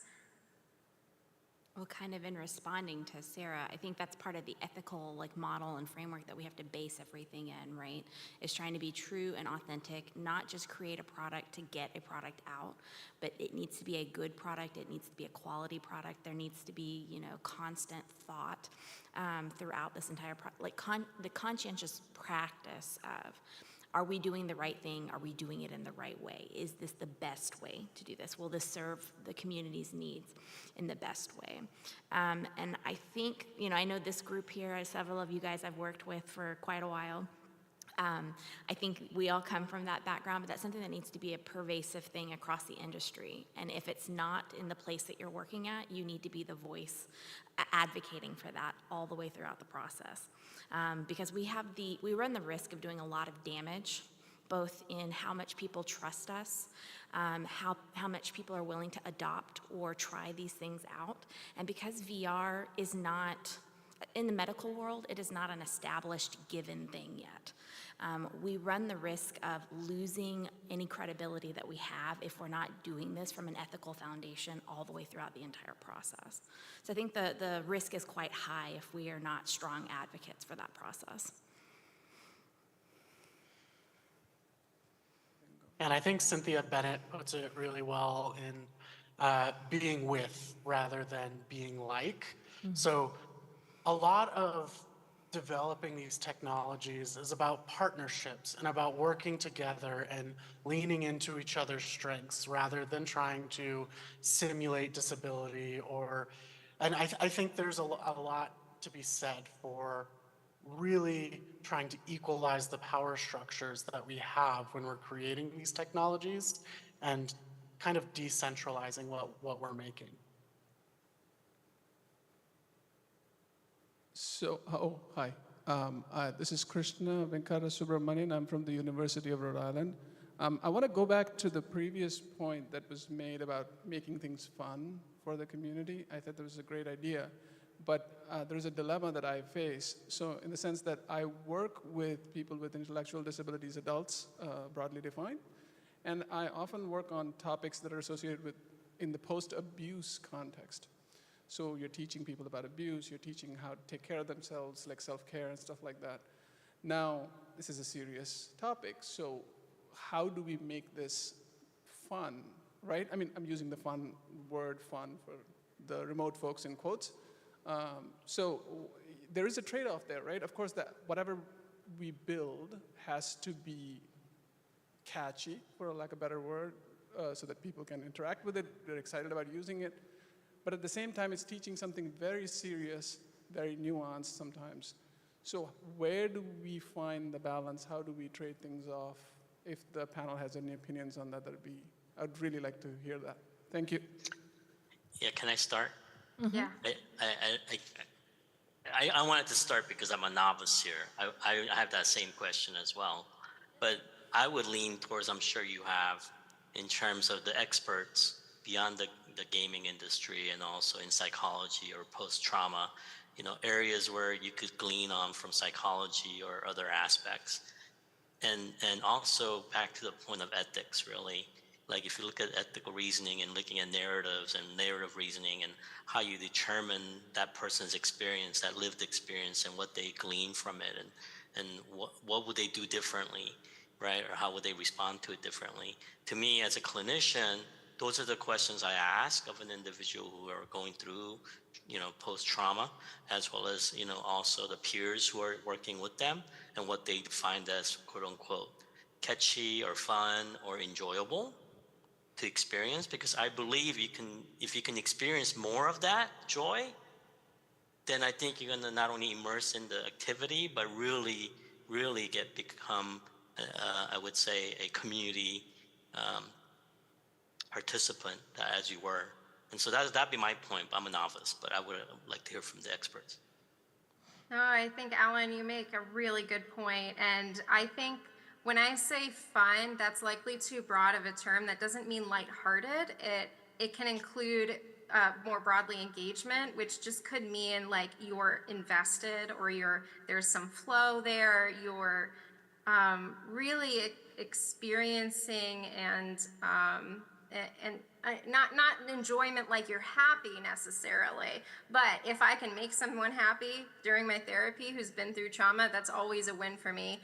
Well, kind of in responding to Sarah, I think that's part of the ethical model and framework that we have to base everything in, right? Is trying to be true and authentic, not just create a product to get a product out, but it needs to be a good product, it needs to be a quality product, there needs to be, constant thought throughout this entire the conscientious practice of, are we doing the right thing? Are we doing it in the right way? Is this the best way to do this? Will this serve the community's needs in the best way? And I think, I know this group here, several of you guys I've worked with for quite a while. I think we all come from that background, but that's something that needs to be a pervasive thing across the industry. And if it's not in the place that you're working at, you need to be the voice advocating for that all the way throughout the process. Because we run the risk of doing a lot of damage, both in how much people trust us, how much people are willing to adopt or try these things out. And because VR is not, in the medical world, it is not an established given thing yet. We run the risk of losing any credibility that we have if we're not doing this from an ethical foundation all the way throughout the entire process. So I think the risk is quite high if we are not strong advocates for that process. And I think Cynthia Bennett puts it really well in being with rather than being like. Mm-hmm. So a lot of developing these technologies is about partnerships and about working together and leaning into each other's strengths rather than trying to simulate disability and I think there's a lot to be said for really trying to equalize the power structures that we have when we're creating these technologies and kind of decentralizing what we're making. So, hi. This is Krishna Venkata Subramanian. I'm from the University of Rhode Island. I want to go back to the previous point that was made about making things fun for the community. I thought that was a great idea, but there's a dilemma that I face. So in the sense that I work with people with intellectual disabilities, adults, broadly defined, and I often work on topics that are associated with in the post-abuse context. So you're teaching people about abuse, you're teaching how to take care of themselves, like self-care and stuff like that. Now, this is a serious topic, so how do we make this fun, right? I mean, I'm using the word fun for the remote folks in quotes. So there is a trade-off there, right? Of course, that whatever we build has to be catchy, for lack of a better word, so that people can interact with it, they're excited about using it. But at the same time, it's teaching something very serious, very nuanced sometimes. So where do we find the balance? How do we trade things off? If the panel has any opinions on that, I'd really like to hear that. Thank you. Yeah, can I start? Mm-hmm. Yeah. I wanted to start because I'm a novice here. I have that same question as well. But I would lean towards, I'm sure you have, in terms of the experts beyond the gaming industry and also in psychology or post-trauma, areas where you could glean on from psychology or other aspects. And also back to the point of ethics, really, Like if you look at ethical reasoning and looking at narratives and narrative reasoning and how you determine that person's experience, that lived experience, and what they glean from it, and what would they do differently, right? Or how would they respond to it differently? To me, as a clinician, those are the questions I ask of an individual who are going through, post-trauma, as well as, also the peers who are working with them and what they find as quote unquote catchy or fun or enjoyable to experience. Because I believe if you can experience more of that joy, then I think you're gonna not only immerse in the activity, but really, really become, I would say, a community participant as you were. And so that'd be my point. I'm a novice, but I would like to hear from the experts. No, I think, Alan, you make a really good point. And I think when I say fun, that's likely too broad of a term. That doesn't mean lighthearted. It can include more broadly engagement, which just could mean like you're invested or there's some flow there. You're really experiencing and not enjoyment like you're happy necessarily, but if I can make someone happy during my therapy who's been through trauma, that's always a win for me.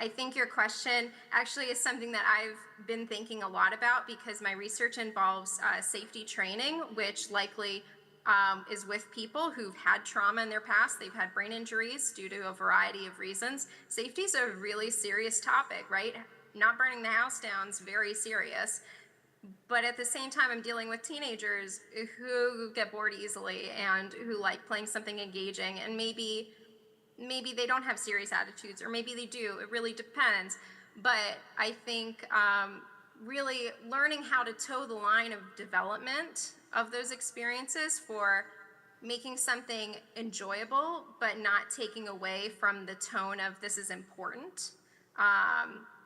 I think your question actually is something that I've been thinking a lot about because my research involves safety training, which likely is with people who've had trauma in their past. They've had brain injuries due to a variety of reasons. Safety is a really serious topic, right? Not burning the house down is very serious. But at the same time, I'm dealing with teenagers who get bored easily and who like playing something engaging, and maybe they don't have serious attitudes, or maybe they do. It really depends. But I think really learning how to toe the line of development of those experiences for making something enjoyable, but not taking away from the tone of this is important,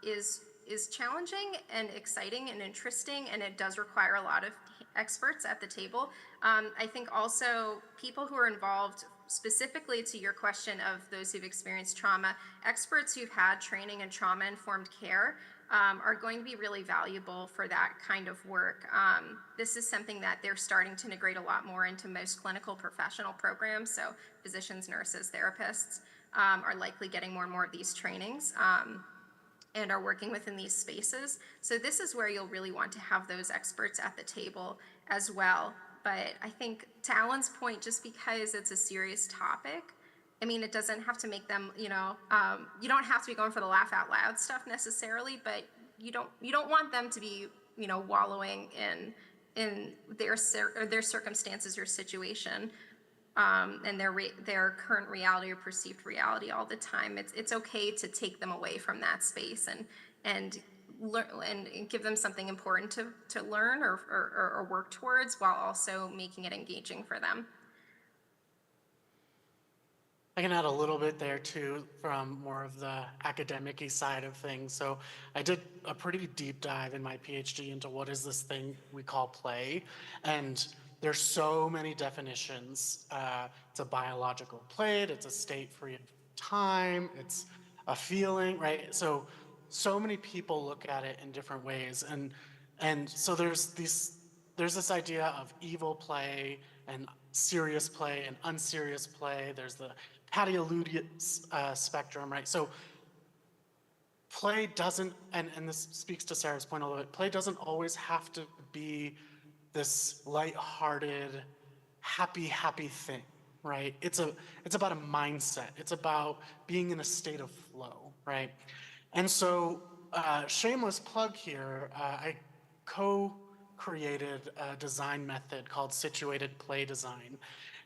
is challenging and exciting and interesting, and it does require a lot of experts at the table. I think also people who are involved, specifically to your question of those who've experienced trauma, experts who've had training in trauma-informed care are going to be really valuable for that kind of work. This is something that they're starting to integrate a lot more into most clinical professional programs, so physicians, nurses, therapists are likely getting more and more of these trainings. And are working within these spaces. So this is where you'll really want to have those experts at the table as well. But I think to Alan's point, just because it's a serious topic, I mean, it doesn't have to make them, you don't have to be going for the laugh out loud stuff necessarily, but you don't want them to be, wallowing in their circumstances or situation. And their current reality or perceived reality all the time. It's okay to take them away from that space and learn and give them something important to learn or work towards, while also making it engaging for them. I can add a little bit there too from more of the academic-y side of things. So I did a pretty deep dive in my PhD into what is this thing we call play. And there's so many definitions. It's a biological plate, it's a state free of time, it's a feeling, right? So many people look at it in different ways. And so there's this idea of evil play and serious play and unserious play. There's the Paleolithic spectrum, right? So play doesn't, and this speaks to Sarah's point a little bit, play doesn't always have to be this lighthearted, happy thing, right? It's about a mindset. It's about being in a state of flow, right? And so, shameless plug here, I co-created a design method called situated play design.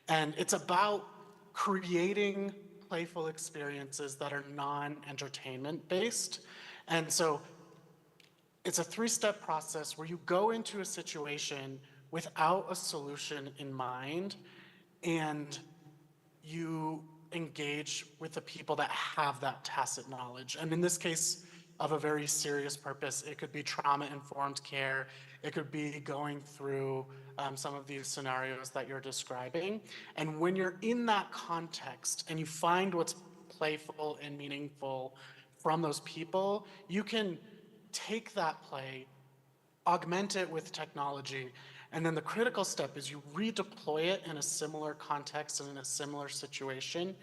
And it's about creating playful experiences that are non-entertainment based. And so it's a 3-step process where you go into a situation without a solution in mind, and you engage with the people that have that tacit knowledge. And in this case, of a very serious purpose, it could be trauma-informed care, it could be going through some of these scenarios that you're describing. And when you're in that context and you find what's playful and meaningful from those people, you can take that play augment it with technology. And then the critical step is you redeploy it in a similar context and in a similar situation,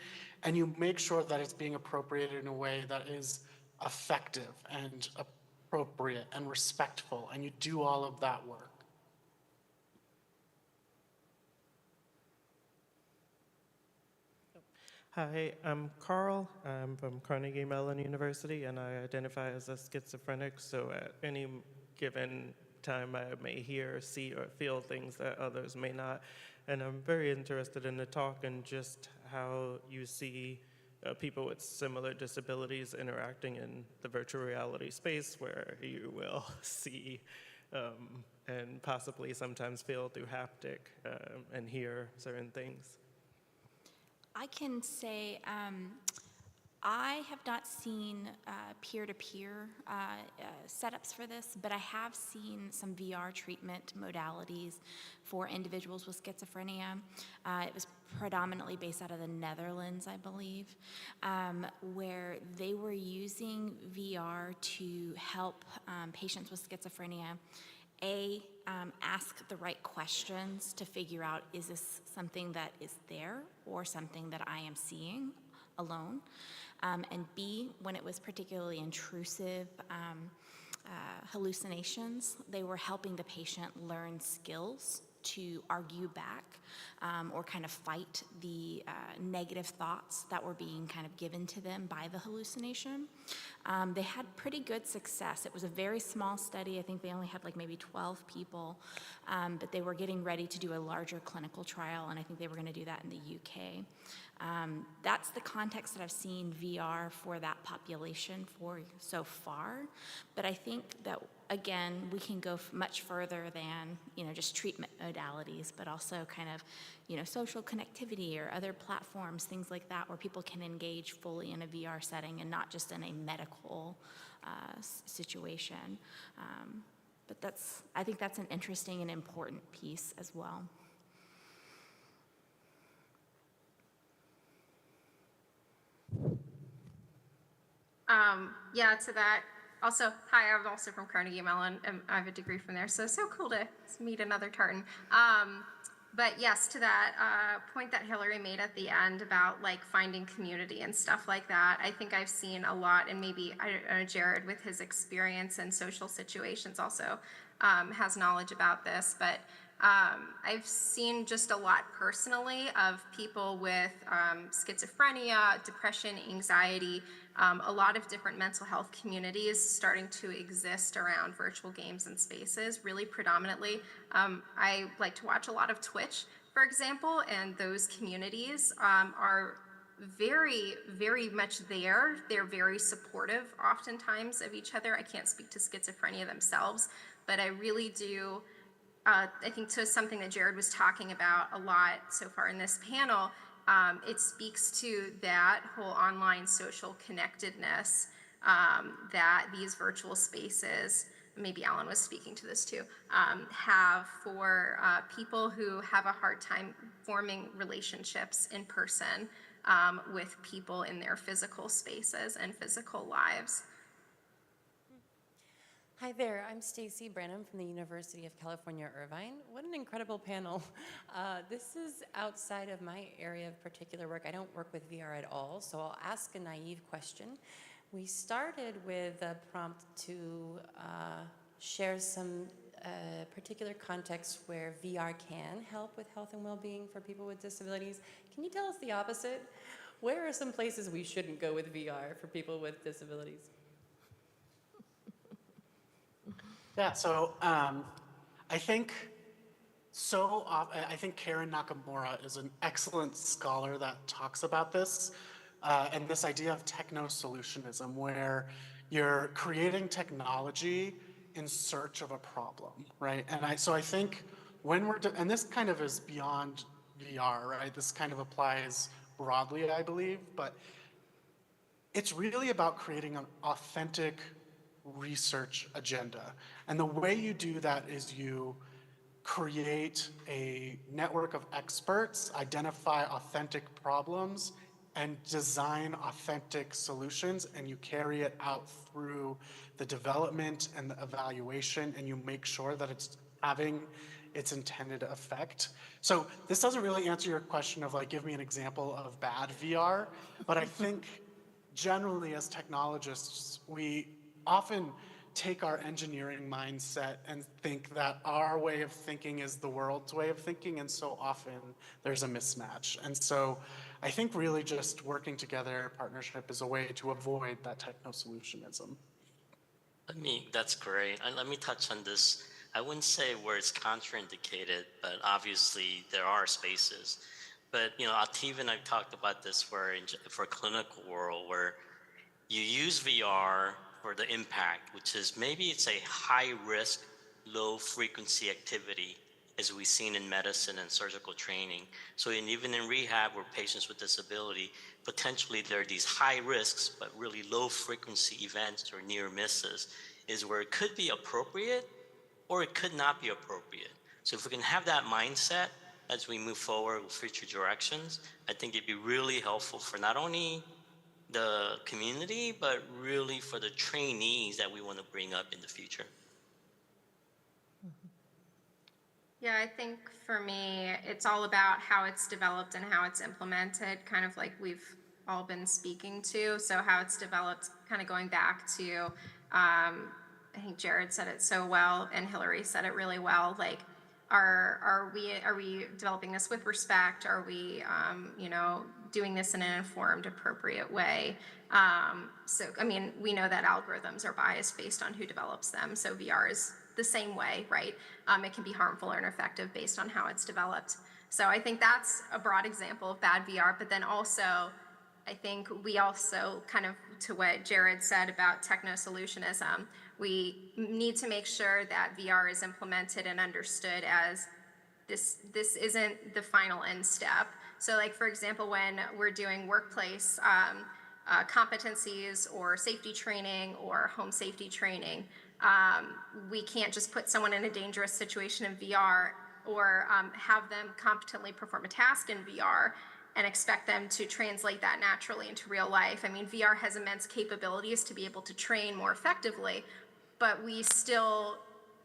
and you make sure that it's being appropriated in a way that is effective and appropriate and respectful, and you do all of that work. Hi, I'm Carl. I'm from Carnegie Mellon University, and I identify as a schizophrenic, so at any given time I may hear, see, or feel things that others may not. And I'm very interested in the talk and just how you see people with similar disabilities interacting in the virtual reality space, where you will see and possibly sometimes feel through haptic and hear certain things. I can say I have not seen peer-to-peer setups for this, but I have seen some VR treatment modalities for individuals with schizophrenia. It was predominantly based out of the Netherlands, I believe, where they were using VR to help patients with schizophrenia ask the right questions to figure out, is this something that is there or something that I am seeing alone? And B, when it was particularly intrusive hallucinations, they were helping the patient learn skills to argue back or kind of fight the negative thoughts that were being kind of given to them by the hallucination. They had pretty good success. It was a very small study. I think they only had like maybe 12 people, but they were getting ready to do a larger clinical trial, and I think they were going to do that in the UK. That's the context that I've seen VR for that population for so far, but I think that, again, we can go much further than, just treatment modalities, but also kind of, social connectivity or other platforms, things like that, where people can engage fully in a VR setting and not just in a medical situation. But I think that's an interesting and important piece as well. Yeah, to that. Also, hi, I'm also from Carnegie Mellon, and I have a degree from there, so cool to meet another Tartan. But yes, to that point that Hillary made at the end about like finding community and stuff like that, I think I've seen a lot, and maybe I don't know, Jared with his experience in social situations also has knowledge about this, but I've seen just a lot personally of people with schizophrenia, depression, anxiety, a lot of different mental health communities starting to exist around virtual games and spaces, really predominantly. I like to watch a lot of Twitch, for example, and those communities are very, very much there. They're very supportive oftentimes of each other. I can't speak to schizophrenia themselves, but I really do. I think to something that Jared was talking about a lot so far in this panel, it speaks to that whole online social connectedness that these virtual spaces, maybe Alan was speaking to this too, have for people who have a hard time forming relationships in person with people in their physical spaces and physical lives. Hi there, I'm Stacy Branham from the University of California, Irvine. What an incredible panel. This is outside of my area of particular work. I don't work with VR at all, so I'll ask a naive question. We started with a prompt to share some particular contexts where VR can help with health and well-being for people with disabilities. Can you tell us the opposite? Where are some places we shouldn't go with VR for people with disabilities? Yeah, so I think Karen Nakamura is an excellent scholar that talks about this and this idea of techno-solutionism, where you're creating technology in search of a problem, right? And so I think when and this kind of is beyond VR, right? This kind of applies broadly, I believe, but it's really about creating an authentic research agenda. And the way you do that is you create a network of experts, identify authentic problems, and design authentic solutions, and you carry it out through the development and the evaluation, and you make sure that it's having its intended effect. So this doesn't really answer your question of like, give me an example of bad VR, but I think generally as technologists, we often take our engineering mindset and think that our way of thinking is the world's way of thinking, and so often there's a mismatch. And so I think really just working together, partnership is a way to avoid that techno-solutionism. That's great. Let me touch on this. I wouldn't say where it's contraindicated, but obviously there are spaces. But Ativ and I've talked about this for clinical world where you use VR for the impact, which is maybe it's a high risk, low frequency activity, as we've seen in medicine and surgical training. So even in rehab where patients with disability, potentially there are these high risks, but really low frequency events or near misses, is where it could be appropriate or it could not be appropriate. So if we can have that mindset as we move forward with future directions, I think it'd be really helpful for not only the community, but really for the trainees that we want to bring up in the future. Yeah, I think for me, it's all about how it's developed and how it's implemented, kind of like we've all been speaking to. So how it's developed, kind of going back to, I think Jared said it so well, and Hillary said it really well. Like, are we developing this with respect? Are we, doing this in an informed, appropriate way? So, I mean, we know that algorithms are biased based on who develops them. So VR is the same way, right? It can be harmful or ineffective based on how it's developed. So I think that's a broad example of bad VR, but then also, I think we also kind of, to what Jared said about techno-solutionism, we need to make sure that VR is implemented and understood as this isn't the final end step. So like, for example, when we're doing workplace competencies or safety training or home safety training, we can't just put someone in a dangerous situation in VR or have them competently perform a task in VR and expect them to translate that naturally into real life. I mean, VR has immense capabilities to be able to train more effectively, but we still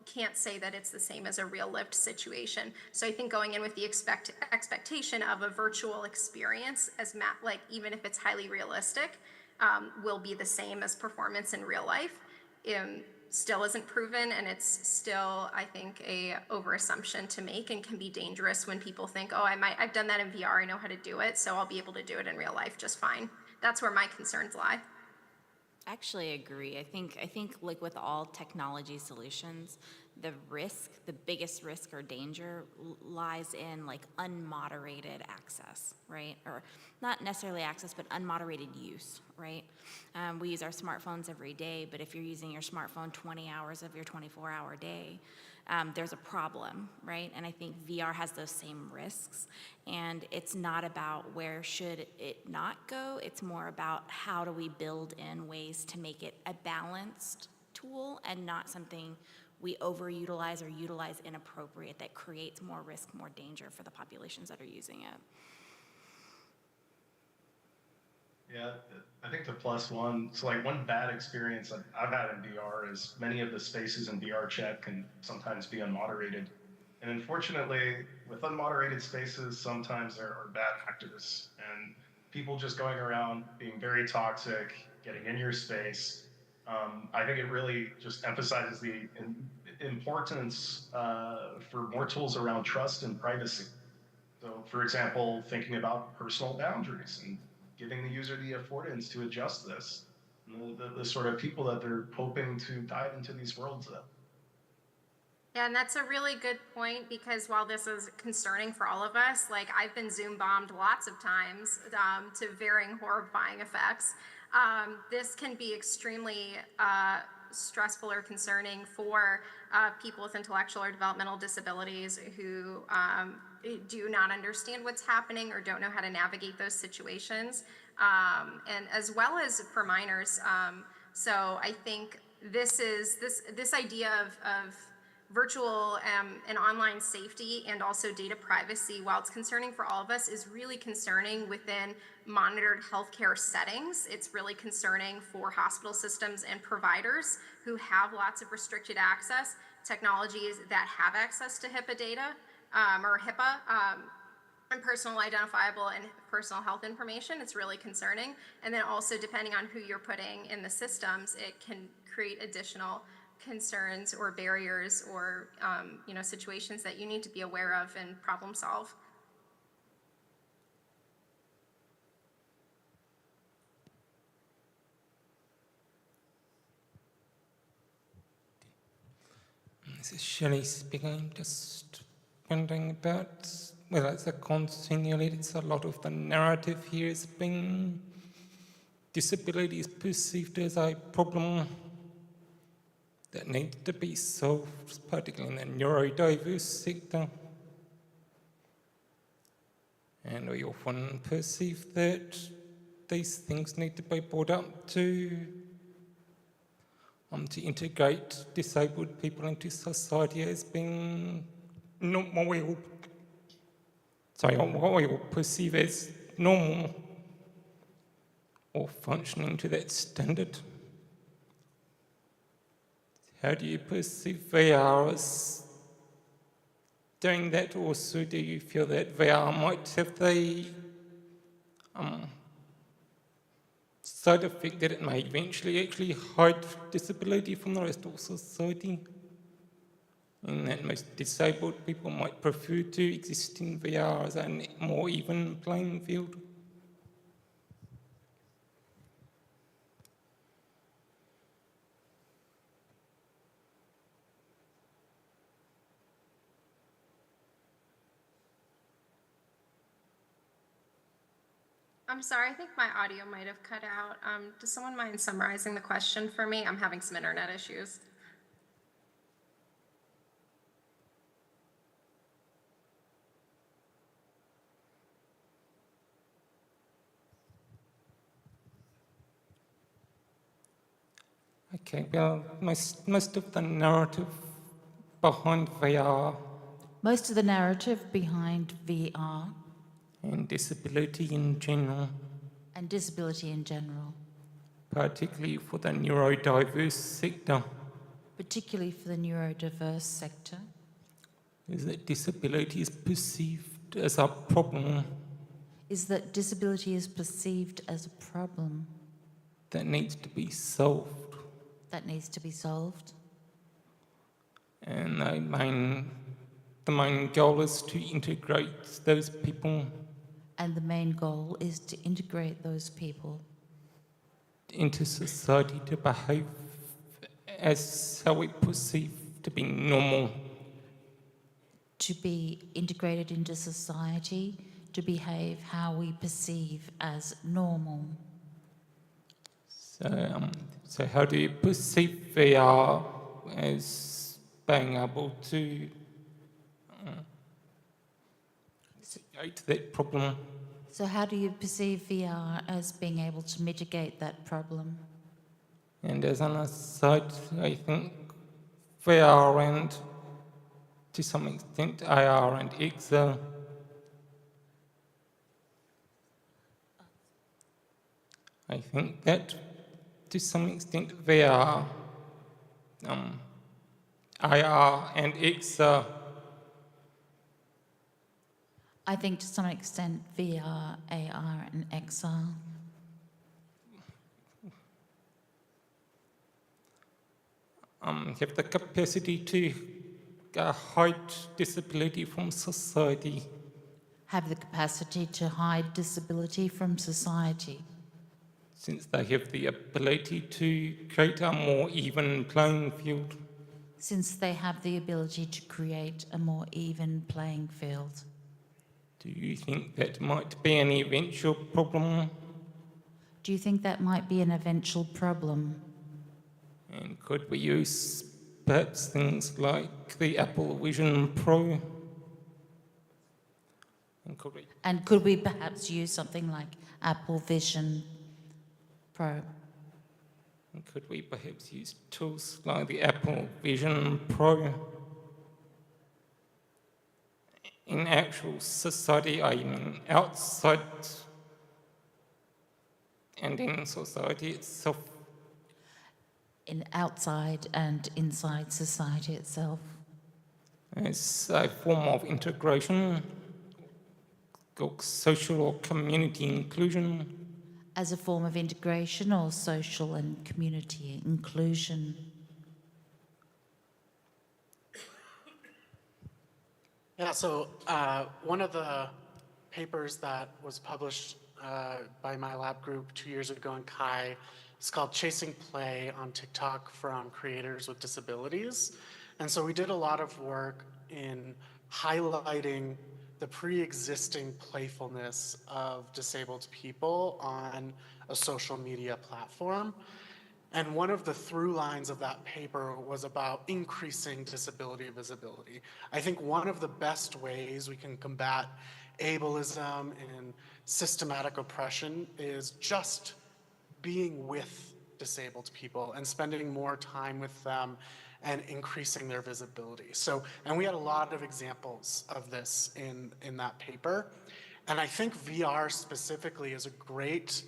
can't say that it's the same as a real lived situation. So I think going in with the expectation of a virtual experience, like even if it's highly realistic, will be the same as performance in real life, still isn't proven, and it's still, I think, a overassumption to make and can be dangerous when people think, oh, I've done that in VR, I know how to do it, so I'll be able to do it in real life just fine. That's where my concerns lie. I actually agree. I think like with all technology solutions, the biggest risk or danger lies in like unmoderated access, right? Or not necessarily access, but unmoderated use, right? We use our smartphones every day, but if you're using your smartphone 20 hours of your 24-hour day, there's a problem, right? And I think VR has those same risks. And it's not about where should it not go, it's more about how do we build in ways to make it a balanced tool and not something we overutilize or utilize inappropriate that creates more risk, more danger for the populations that are using it. Yeah, I think the plus one, so like one bad experience that I've had in VR is many of the spaces in VR chat can sometimes be unmoderated. And unfortunately, with unmoderated spaces, sometimes there are bad actors and people just going around being very toxic, getting in your space. I think it really just emphasizes the importance for more tools around trust and privacy. So, for example, thinking about personal boundaries and giving the user the affordance to adjust this, the sort of people that they're hoping to dive into these worlds of. Yeah, and that's a really good point, because while this is concerning for all of us, like I've been Zoom bombed lots of times to varying horrifying effects. This can be extremely stressful or concerning for people with intellectual or developmental disabilities who do not understand what's happening or don't know how to navigate those situations, and as well as for minors. So I think this idea of virtual and online safety and also data privacy, while it's concerning for all of us, is really concerning within monitored healthcare settings. It's really concerning for hospital systems and providers who have lots of restricted access, technologies that have access to HIPAA data or HIPAA. And personal identifiable and personal health information. It's really concerning. And then also, depending on who you're putting in the systems, it can create additional concerns or barriers or situations that you need to be aware of and problem solve. This is Shelley speaking. Just wondering about, well, as a continually, it's a lot of the narrative here has been disability is perceived as a problem that needs to be solved, particularly in the neurodiverse sector. And we often perceive that these things need to be brought up to integrate disabled people into society as being not what we all perceive as normal or functioning to that standard. How do you perceive VR as doing that? Also, do you feel that VR might have the side effect that it may eventually actually hide disability from the rest of society? And that most disabled people might prefer to exist in VR as a more even playing field? I'm sorry, I think my audio might have cut out. Does someone mind summarizing the question for me? I'm having some internet issues. Okay, well, most of the narrative behind VR Most of the narrative behind VR and disability in general, and disability in general, particularly for the neurodiverse sector, particularly for the neurodiverse sector, is that disability is perceived as a problem is that disability is perceived as a problem that needs to be solved. that needs to be solved. And the main goal is to integrate those people. And the main goal is to integrate those people into society to behave as how we perceive to be normal. To be integrated into society, to behave how we perceive as normal. So how do you perceive VR as being able to mitigate that problem? So how do you perceive VR as being able to mitigate that problem? And as an aside, I think VR and to some extent AR and XR I think that to some extent VR, AR and XR I think to some extent VR, AR and XR have the capacity to hide disability from society. have the capacity to hide disability from society. Since they have the ability to create a more even playing field. Since they have the ability to create a more even playing field. Do you think that might be an eventual problem? Do you think that might be an eventual problem? And could we use perhaps things like the Apple Vision Pro? And could we perhaps use something like Apple Vision Pro? And could we perhaps use tools like the Apple Vision Pro? in actual society, I mean outside and in society itself. In outside and inside society itself. As a form of integration, or social or community inclusion. As a form of integration or social and community inclusion. Yeah, so one of the papers that was published by my lab group 2 years ago in Kai is called Chasing Play on TikTok from Creators with Disabilities. And so we did a lot of work in highlighting the pre-existing playfulness of disabled people on a social media platform. And one of the through lines of that paper was about increasing disability visibility. I think one of the best ways we can combat ableism and systematic oppression is just being with disabled people and spending more time with them and increasing their visibility. So, and we had a lot of examples of this in that paper. And I think VR specifically is a great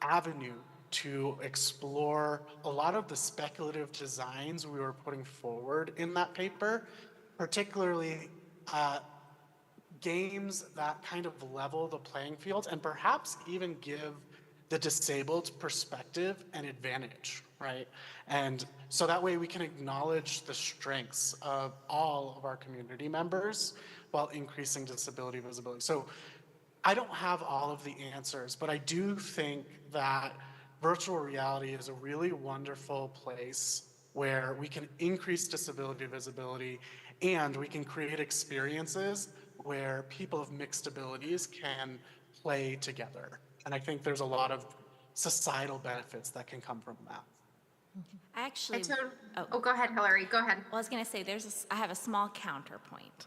avenue to explore a lot of the speculative designs we were putting forward in that paper, particularly games that kind of level the playing field and perhaps even give the disabled perspective and advantage, right? And so that way we can acknowledge the strengths of all of our community members while increasing disability visibility. So I don't have all of the answers, but I do think that virtual reality is a really wonderful place where we can increase disability visibility and we can create experiences where people of mixed abilities can play together. And I think there's a lot of societal benefits that can come from that. Actually, oh, go ahead, Hillary, go ahead. Well, I was going to say, I have a small counterpoint.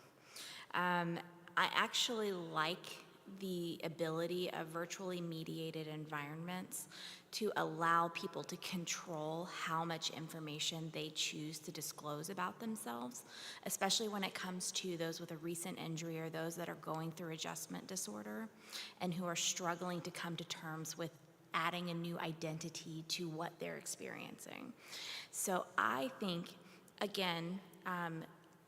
I actually like the ability of virtually mediated environments to allow people to control how much information they choose to disclose about themselves, especially when it comes to those with a recent injury or those that are going through adjustment disorder and who are struggling to come to terms with adding a new identity to what they're experiencing. So I think, again,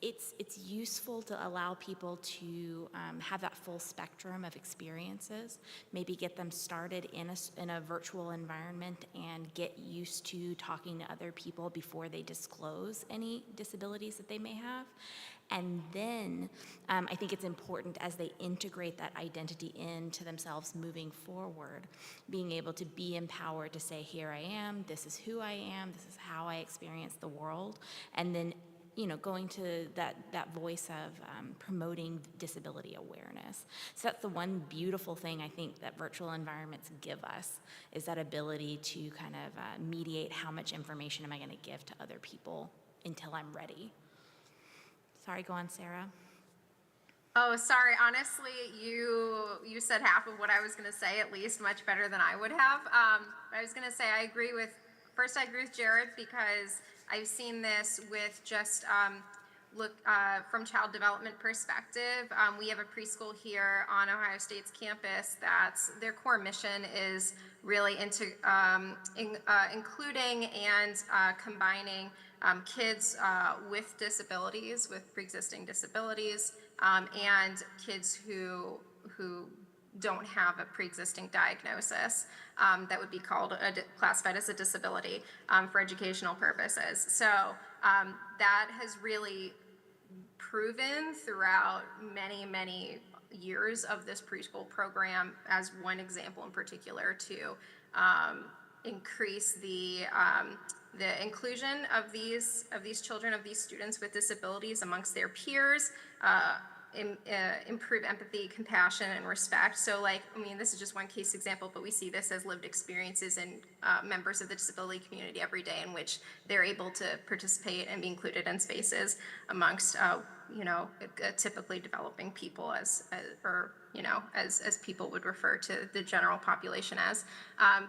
it's useful to allow people to have that full spectrum of experiences, maybe get them started in a virtual environment and get used to talking to other people before they disclose any disabilities that they may have. And then I think it's important as they integrate that identity into themselves moving forward, being able to be empowered to say, here I am, this is who I am, this is how I experience the world, and then going to that voice of promoting disability awareness. So that's the one beautiful thing I think that virtual environments give us, is that ability to kind of mediate how much information am I going to give to other people until I'm ready. Sorry, go on, Sarah. Oh, sorry. Honestly, you said half of what I was going to say, at least much better than I would have. I was going to say I agree with Jared, because I've seen this with just from child development perspective. We have a preschool here on Ohio State's campus that's their core mission is really into including and combining kids with disabilities, with pre-existing disabilities, and kids who don't have a pre-existing diagnosis that would be classified as a disability for educational purposes. So that has really proven throughout many years of this preschool program, as one example in particular, to increase the inclusion of these children, of these students with disabilities amongst their peers, improve empathy, compassion, and respect. So this is just one case example, but we see this as lived experiences in members of the disability community every day, in which they're able to participate and be included in spaces amongst, typically developing people as people would refer to the general population as.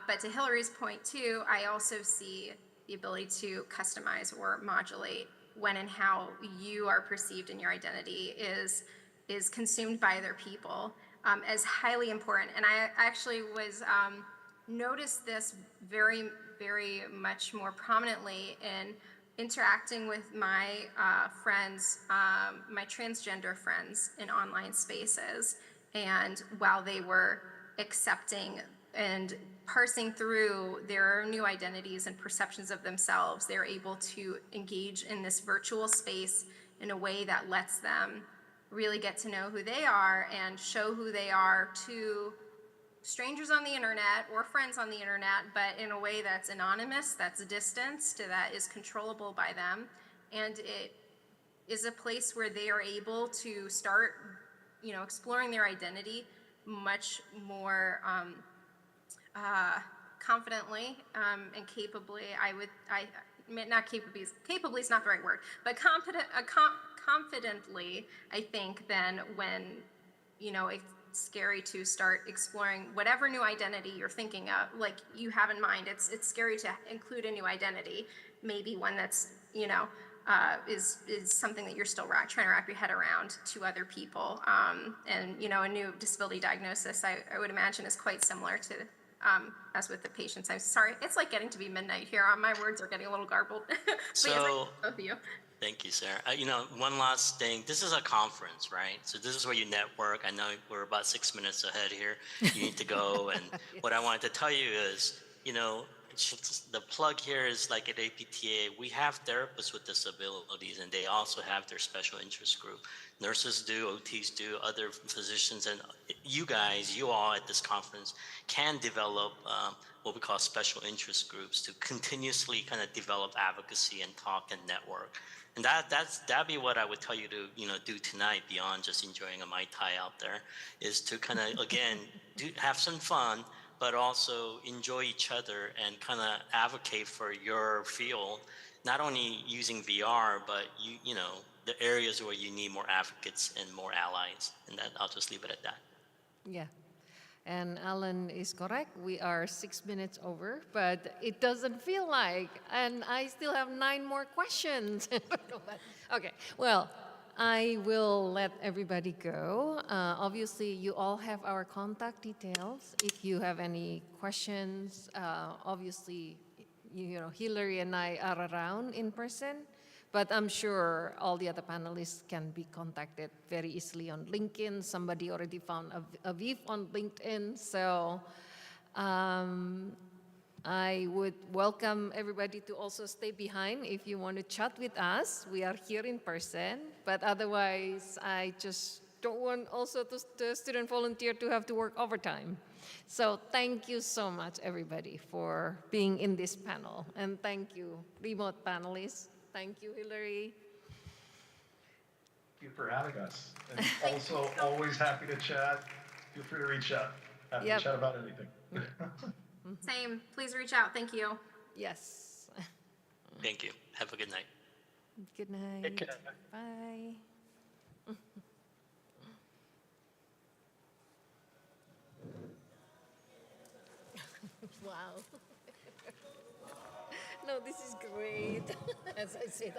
But to Hillary's point too, I also see the ability to customize or modulate when and how you are perceived in your identity is is consumed by other people as highly important. And I actually was noticed this very, very much more prominently in interacting with my friends, my transgender friends in online spaces. And while they were accepting and parsing through their new identities and perceptions of themselves, they're able to engage in this virtual space in a way that lets them really get to know who they are and show who they are to strangers on the internet or friends on the internet, but in a way that's anonymous, that's distanced, that is controllable by them. And it is a place where they are able to start, exploring their identity much more confidently and capably. Not capably. Capably is not the right word, but confidently, I think, than when, it's scary to start exploring whatever new identity you're thinking of, like you have in mind. It's scary to include a new identity, maybe one that's, is something that you're still trying to wrap your head around to other people. And, a new disability diagnosis, I would imagine, is quite similar to as with the patients. I'm sorry, it's like getting to be midnight here. My words are getting a little garbled. So, both of you. thank you, Sarah. One last thing. This is a conference, right? So this is where you network. I know we're about 6 minutes ahead here. You need to go. And what I wanted to tell you is, the plug here is like at APTA, we have therapists with disabilities, and they also have their special interest group. Nurses do, OTs do, other physicians, and you all at this conference can develop what we call special interest groups to continuously kind of develop advocacy and talk and network. And that'd be what I would tell you to do tonight, beyond just enjoying a Mai Tai out there, is to kind of again have some fun, but also enjoy each other and kind of advocate for your field, not only using VR, but the areas where you need more advocates and more allies. And I'll just leave it at that. Yeah. And Alan is correct. We are 6 minutes over, but it doesn't feel like. And I still have 9 more questions. Okay, well, I will let everybody go. Obviously, you all have our contact details. If you have any questions, obviously, Hillary and I are around in person. But I'm sure all the other panelists can be contacted very easily on LinkedIn. Somebody already found Aviv on LinkedIn. So I would welcome everybody to also stay behind if you want to chat with us. We are here in person. But otherwise, I just don't want also the student volunteer to have to work overtime. So thank you so much, everybody, for being in this panel. And thank you, remote panelists. Thank you, Hillary. Thank you for having us. And also, always happy to chat. Feel free to reach out. Happy to chat about anything. Same. Please reach out. Thank you. Yes. Thank you. Have a good night. Good night. Take care. Bye. Wow. No, this is great. As I said,